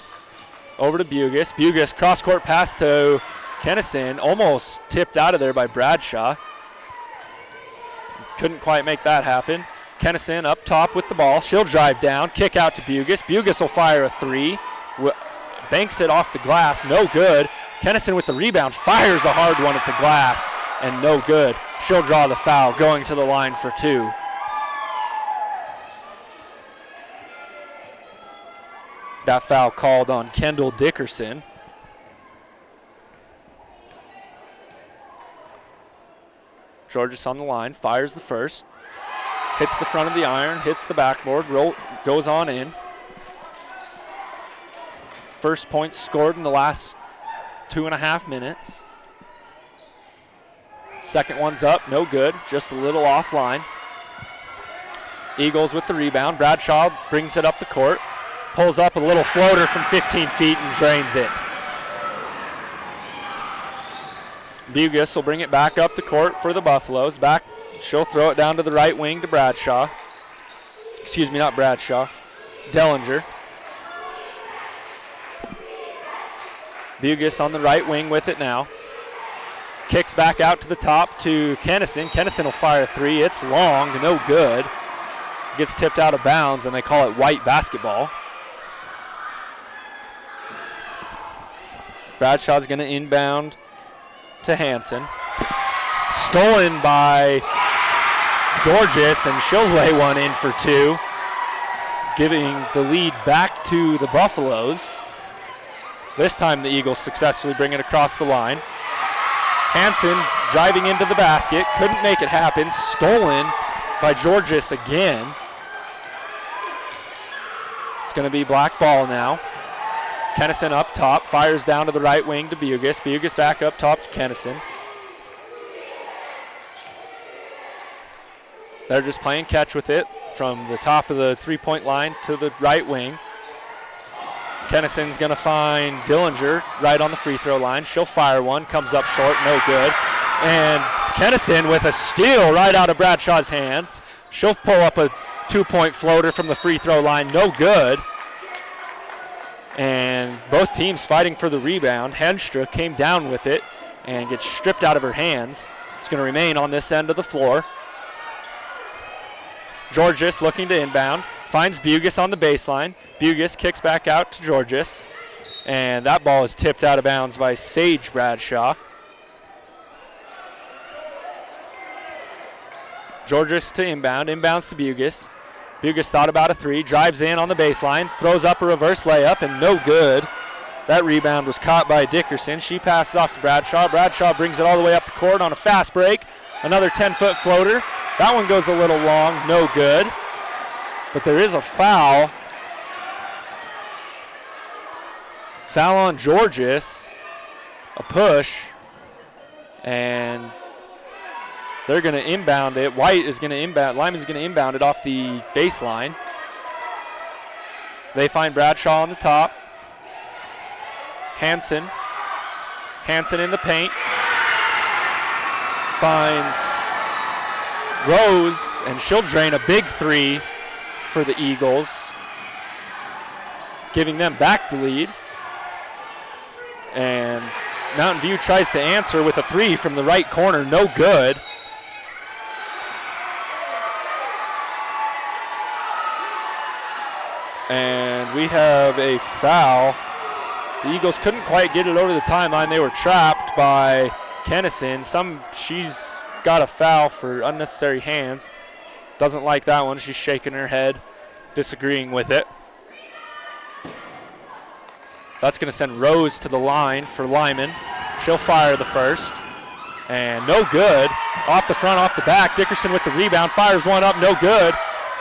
over to Bugis. Bugis cross-court pass to Kennison. Almost tipped out of there by Bradshaw. Couldn't quite make that happen. Kennison up top with the ball. She'll drive down. Kick out to Bugis. Bugis will fire a three. Banks it off the glass. No good. Kennison with the rebound. Fires a hard one at the glass. And no good. She'll draw the foul, going to the line for two. That foul called on Kendall Dickerson. Georges on the line, fires the first. Hits the front of the iron, hits the backboard, goes on in. First point scored in the last 2.5 minutes. Second one's up, no good, just a little offline. Eagles with the rebound. Bradshaw brings it up the court. Pulls up a little floater from 15 feet and drains it. Bugis will bring it back up the court for the Buffaloes. She'll throw it down to the right wing to Bradshaw. Excuse me, not Bradshaw. Dellinger. Bugis on the right wing with it now. Kicks back out to the top to Kennison. Kennison will fire a three. It's long, no good. Gets tipped out of bounds, and they call it white basketball. Bradshaw's going to inbound to Hansen. Stolen by Georges, and she'll lay one in for two, giving the lead back to the Buffaloes. This time the Eagles successfully bring it across the line. Hansen driving into the basket, couldn't make it happen. Stolen by Georges again. It's going to be black ball now. Kennison up top, fires down to the right wing to Bugis. Bugis back up top to Kennison. They're just playing catch with it from the top of the three-point line to the right wing. Kennison's going to find Dillinger right on the free throw line. She'll fire one, comes up short, no good. And Kennison with a steal right out of Bradshaw's hands. She'll pull up a two-point floater from the free throw line, no good. And both teams fighting for the rebound. Henstra came down with it and gets stripped out of her hands. It's going to remain on this end of the floor. Georges looking to inbound. Finds Bugis on the baseline. Bugis kicks back out to Georges. And that ball is tipped out of bounds by Sage Bradshaw. Georges to inbound. Inbounds to Bugis. Bugis thought about a three, drives in on the baseline, throws up a reverse layup, and no good. That rebound was caught by Dickerson. She passes off to Bradshaw. Bradshaw brings it all the way up the court on a fast break. Another 10-foot floater. That one goes a little long, no good. But there is a foul. Foul on Georges. A push. And they're going to inbound it. White is going to inbound. Lyman's going to inbound it off the baseline. They find Bradshaw on the top. Hansen in the paint. Finds Rose, and she'll drain a big three for the Eagles, giving them back the lead. And Mountain View tries to answer with a three from the right corner, no good. And we have a foul. The Eagles couldn't quite get it over the timeline. They were trapped by Kennison. She's got a foul for unnecessary hands. Doesn't like that one. She's shaking her head, disagreeing with it. That's going to send Rose to the line for Lyman. She'll fire the first. And no good. Off the front, off the back. Dickerson with the rebound. Fires one up, no good.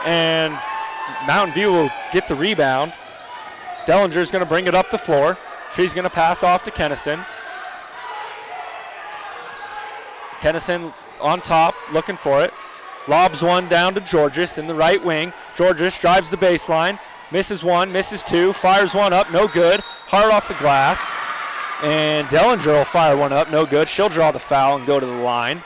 And Mountain View will get the rebound. Dellinger's going to bring it up the floor. She's going to pass off to Kennison. Kennison on top, looking for it. Lobs one down to Georges in the right wing. Georges drives the baseline. Misses one, misses two, fires one up, no good. Hard off the glass. And Dellinger will fire one up, no good. She'll draw the foul and go to the line.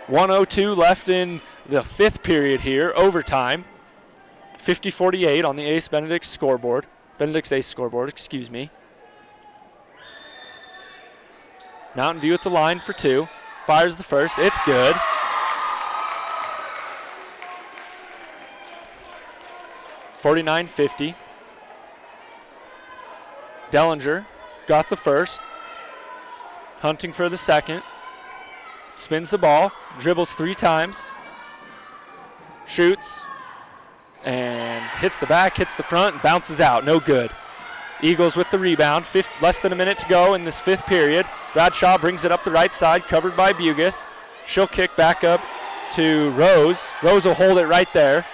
1:02 left in the 5th period here, overtime. 50-48 on the Benedict's Ace scoreboard, excuse me. Mountain View at the line for 2. Fires the first. It's good. (49-50). Dellinger got the first. Hunting for the second. Spins the ball. Dribbles 3 times. Shoots. And hits the back, hits the front, and bounces out. No good. Eagles with the rebound. Less than a minute to go in this 5th period. Bradshaw brings it up the right side, covered by Bugus. She'll kick back up to Rose. Rose will hold it right there.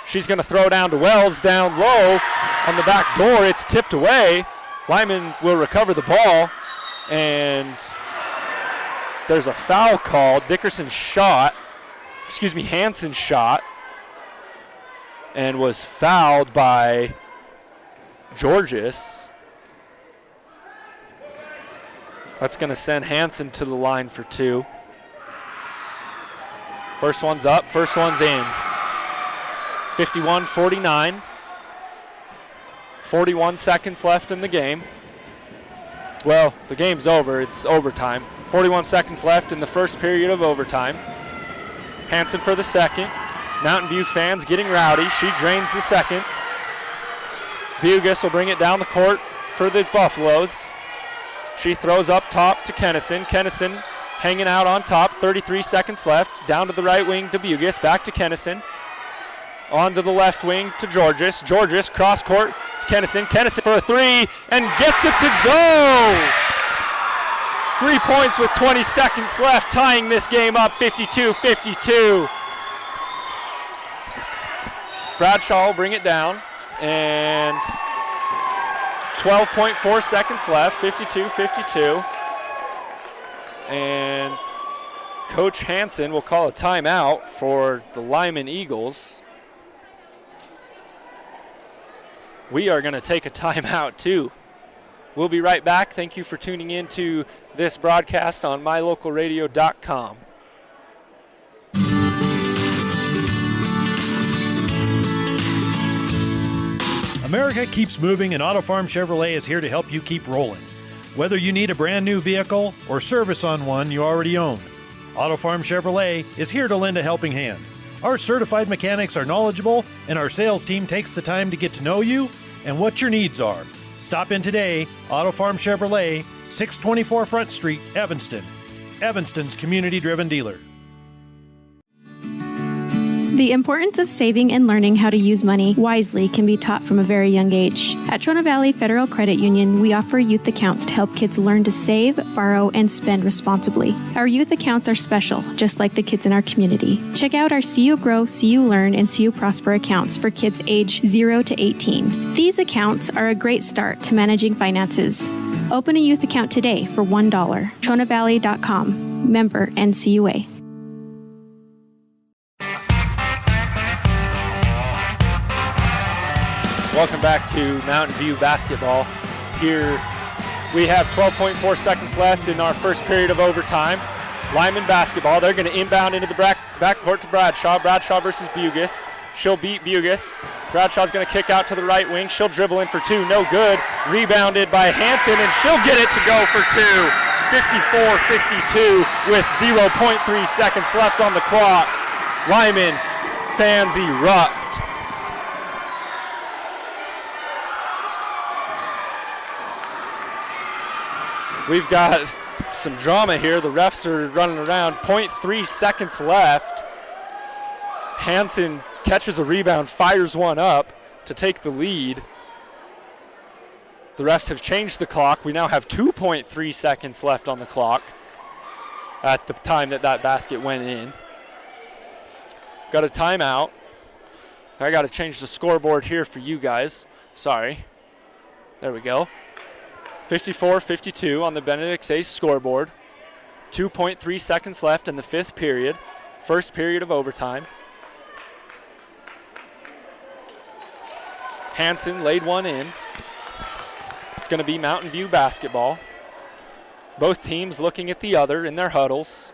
She's going to throw down to Wells, down low on the back door. It's tipped away. Lyman will recover the ball, and there's a foul called. Hansen shot, and was fouled by Georges. That's going to send Hansen to the line for 2. First one's up, first one's in. 51-49. 41 seconds left in the game. Well, the game's over, it's overtime. 41 seconds left in the first period of overtime. Hansen for the second. Mountain View fans getting rowdy. She drains the second. Bugus will bring it down the court for the Buffaloes. She throws up top to Kennison. Kennison hanging out on top. 33 seconds left. Down to the right wing to Bugus. Back to Kennison. On to the left wing to Georges. Georges cross court. Kennison. Kennison for a 3 and gets it to go. 3 points with 20 seconds left, tying this game up 52-52. Bradshaw will bring it down, and 12.4 seconds left, 52-52. And Coach Hansen will call a timeout for the Lyman Eagles. We are going to take a timeout too. We'll be right back. Thank you for tuning in to this broadcast on MyLocalRadio.com. America keeps moving, and Auto Farm Chevrolet is here to help you keep rolling. Whether you need a brand new vehicle or service on one you already own, Auto Farm Chevrolet is here to lend a helping hand. Our certified mechanics are knowledgeable, and our sales team takes the time to get to know you and what your needs are. Stop in today, Auto Farm Chevrolet, 624 Front Street, Evanston. Evanston's community-driven dealer. The importance of saving and learning how to use money wisely can be taught from a very young age. At Trona Valley Federal Credit Union, we offer youth accounts to help kids learn to save, borrow, and spend responsibly. Our youth accounts are special, just like the kids in our community. Check out our See You Grow, See You Learn, and See You Prosper accounts for kids age 0 to 18. These accounts are a great start to managing finances. Open a youth account today for $1. TronaValley.com. Member NCUA. Welcome back to Mountain View basketball. Here we have 12.4 seconds left in our first period of overtime. Lyman basketball. They're going to inbound into the backcourt to Bradshaw. Bradshaw versus Bugus. She'll beat Bugus. Bradshaw's going to kick out to the right wing. She'll dribble in for 2. No good. Rebounded by Hansen, and she'll get it to go for 2. 54-52 with 0.3 seconds left on the clock. Lyman fans erupt. We've got some drama here. The refs are running around. 0.3 seconds left. Hansen catches a rebound, fires one up to take the lead. The refs have changed the clock. We now have 2.3 seconds left on the clock at the time that basket went in. Got a timeout. I got to change the scoreboard here for you guys. Sorry. There we go. 54-52 on the Benedict's Ace scoreboard. 2.3 seconds left in the 5th period. First period of overtime. Hansen laid one in. It's going to be Mountain View basketball. Both teams looking at the other in their huddles.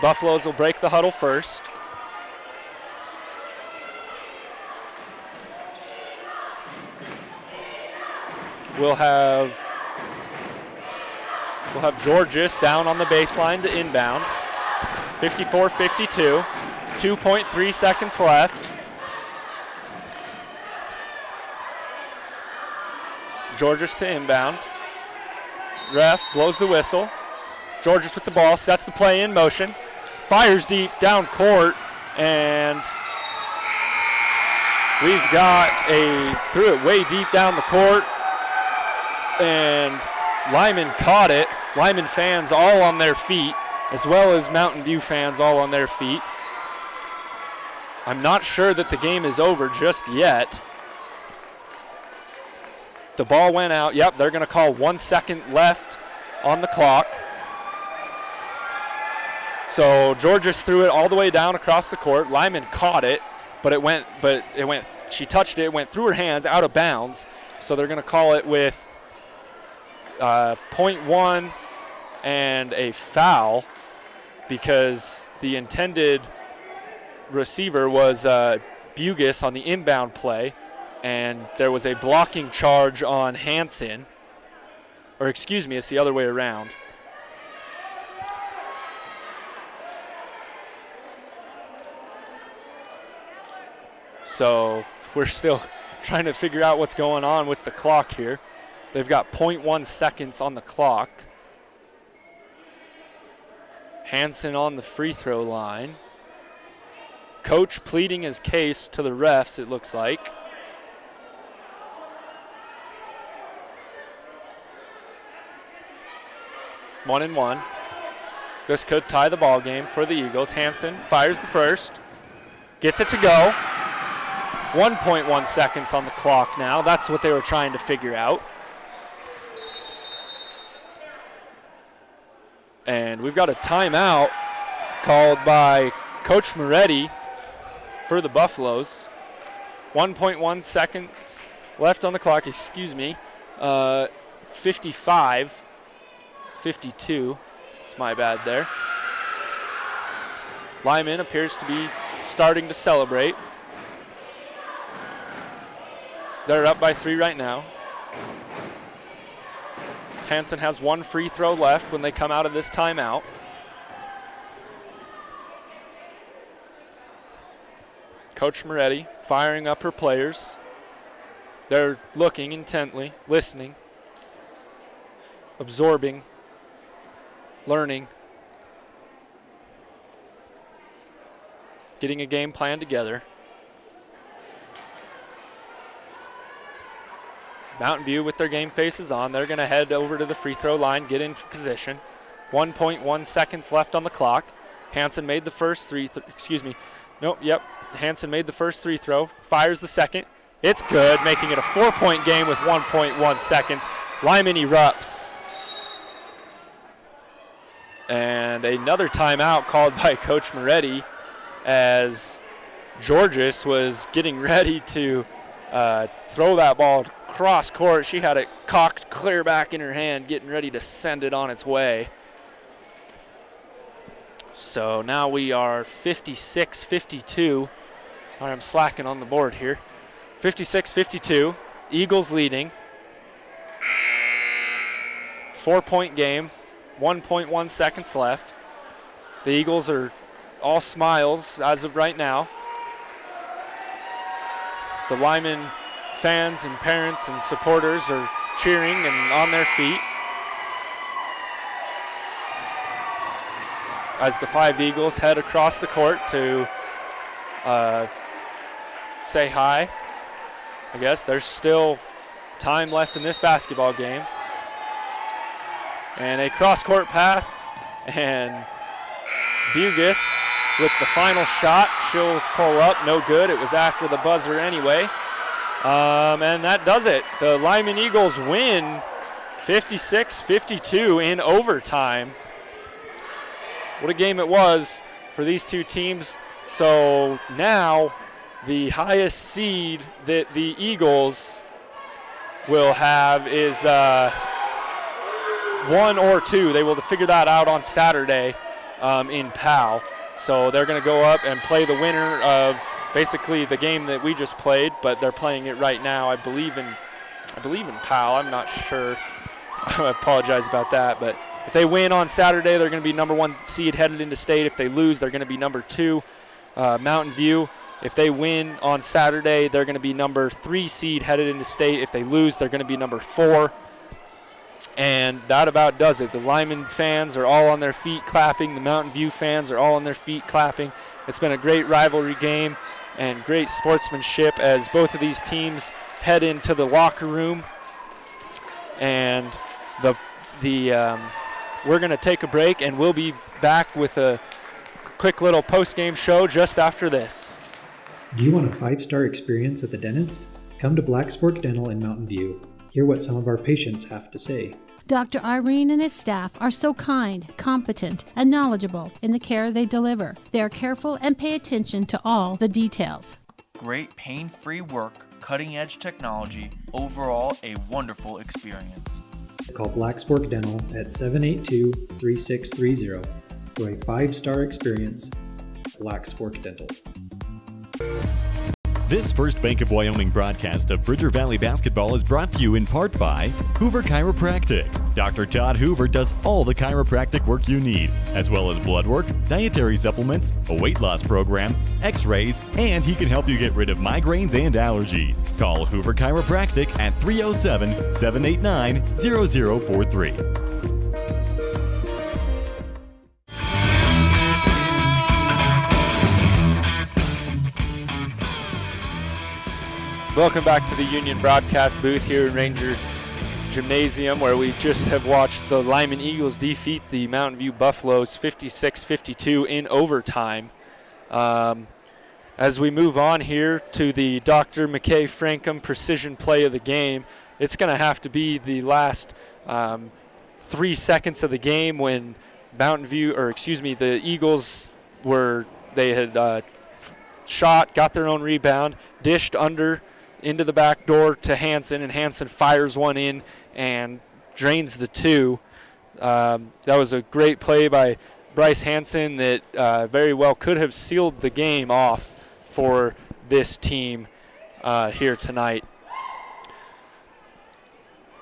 Buffaloes will break the huddle first. We'll have Georges down on the baseline to inbound. 54-52. 2.3 seconds left. Georges to inbound. Ref blows the whistle. Georges with the ball, sets the play in motion. Fires deep down court, and we've got threw it way deep down the court, and Lyman caught it. Lyman fans all on their feet, as well as Mountain View fans all on their feet. I'm not sure that the game is over just yet. The ball went out. Yep, they're going to call 1 second left on the clock. So Georges threw it all the way down across the court. Lyman caught it, she touched it, went through her hands, out of bounds. So they're going to call it with 0.1 and a foul because the intended receiver was Bugis on the inbound play, and there was a blocking charge on Hansen. Or excuse me, it's the other way around. So we're still trying to figure out what's going on with the clock here. They've got 0.1 seconds on the clock. Hansen on the free throw line. Coach pleading his case to the refs, it looks like. One and one. This could tie the ball game for the Eagles. Hansen fires the first. Gets it to go. 1.1 seconds on the clock now. That's what they were trying to figure out. And we've got a timeout called by Coach Moretti for the Buffaloes. 1.1 seconds left on the clock, 55-52. It's my bad there. Lyman appears to be starting to celebrate. They're up by 3 right now. Hansen has 1 free throw left when they come out of this timeout. Coach Moretti firing up her players. They're looking intently, listening, absorbing, learning, getting a game plan together. Mountain View with their game faces on. They're going to head over to the free throw line, get in position. 1.1 seconds left on the clock. Hansen made the first Hansen made the first free throw, fires the second. It's good, making it a 4-point game with 1.1 seconds. Lyman erupts. And another timeout called by Coach Moretti as Georges was getting ready to throw that ball cross court. She had it cocked clear back in her hand, getting ready to send it on its way. So now we are 56-52. Sorry, I'm slacking on the board here. 56-52. Eagles leading. 4-point game. 1.1 seconds left. The Eagles are all smiles as of right now. The Lyman fans and parents and supporters are cheering and on their feet as the 5 Eagles head across the court to say hi. I guess there's still time left in this basketball game. And a cross-court pass, and Bugis with the final shot. She'll pull up, no good. It was after the buzzer anyway. And that does it. The Lyman Eagles win 56-52 in overtime. What a game it was for these two teams. So now the highest seed that the Eagles will have is 1 or 2. They will figure that out on Saturday in Powell. So they're going to go up and play the winner of basically the game that we just played, but they're playing it right now. I believe in Powell. I'm not sure. I apologize about that, but if they win on Saturday, they're going to be number 1 seed headed into state. If they lose, they're going to be number 2. Mountain View, if they win on Saturday, they're going to be number 3 seed headed into state. If they lose, they're going to be number 4. And that about does it. The Lyman fans are all on their feet clapping. The Mountain View fans are all on their feet clapping. It's been a great rivalry game and great sportsmanship as both of these teams head into the locker room. And we're going to take a break, and we'll be back with a quick little post-game show just after this. Do you want a 5-star experience at the dentist? Come to Black's Fork Dental in Mountain View. Hear what some of our patients have to say. Dr. Irene and his staff are so kind, competent, and knowledgeable in the care they deliver. They are careful and pay attention to all the details. Great pain-free work, cutting-edge technology, overall a wonderful experience. Call Black's Fork Dental at 782-3630 for a 5-star experience. Black's Fork Dental. This First Bank of Wyoming broadcast of Bridger Valley Basketball is brought to you in part by Hoover Chiropractic. Dr. Todd Hoover does all the chiropractic work you need, as well as blood work, dietary supplements, a weight loss program, x-rays, and he can help you get rid of migraines and allergies. Call Hoover Chiropractic at 307-789-0043. Welcome back to the Union broadcast booth here in Ranger Gymnasium, where we just have watched the Lyman Eagles defeat the Mountain View Buffaloes 56-52 in overtime. As we move on here to the Dr. McKay Frankham precision play of the game, it's going to have to be the last 3 seconds of the game when the Eagles had shot, got their own rebound, dished under into the back door to Hansen, and Hansen fires one in and drains the 2. That was a great play by Bryce Hansen that very well could have sealed the game off for this team here tonight.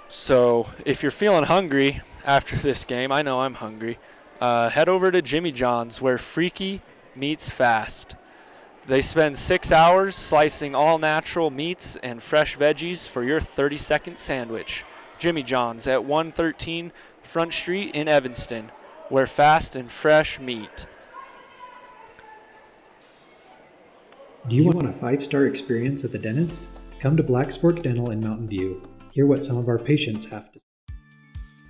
So if you're feeling hungry after this game, I know I'm hungry, head over to Jimmy John's, where freaky meets fast. They spend 6 hours slicing all-natural meats and fresh veggies for your 30-second sandwich. Jimmy John's at 113 Front Street in Evanston, where fast and fresh meat. Do you want a 5-star experience at the dentist? Come to Black's Fork Dental in Mountain View. Hear what some of our patients have to say.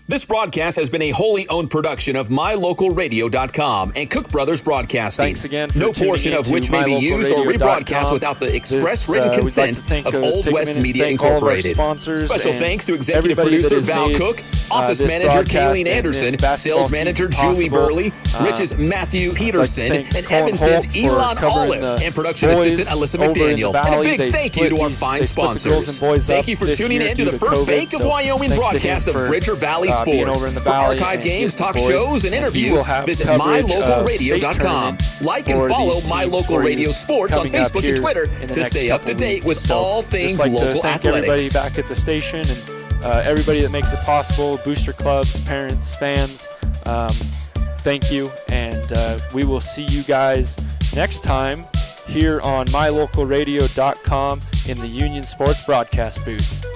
This broadcast has been a wholly owned production of MyLocalRadio.com and Cook Brothers Broadcasting. Thanks again for no portion of which may be used or rebroadcast without the express written consent of Old West Media Incorporated. Special thanks to executive producer Val Cook, office manager Kayleen Anderson, sales manager Julie Burley, Rich's Matthew Peterson, and Evanston's Elon Olive, and production assistant Alyssa McDaniel. And a big thank you to our fine sponsors. Thank you for tuning in to the First Bank of Wyoming broadcast of Bridger Valley Sports. For archive games, talk shows, and interviews, visit MyLocalRadio.com. Like and follow My Local Radio Sports on Facebook and Twitter to stay up to date with all things local athletics. Everybody back at the station and everybody that makes it possible, booster clubs, parents, fans, thank you. And we will see you guys next time here on MyLocalRadio.com in the Union Sports Broadcast booth.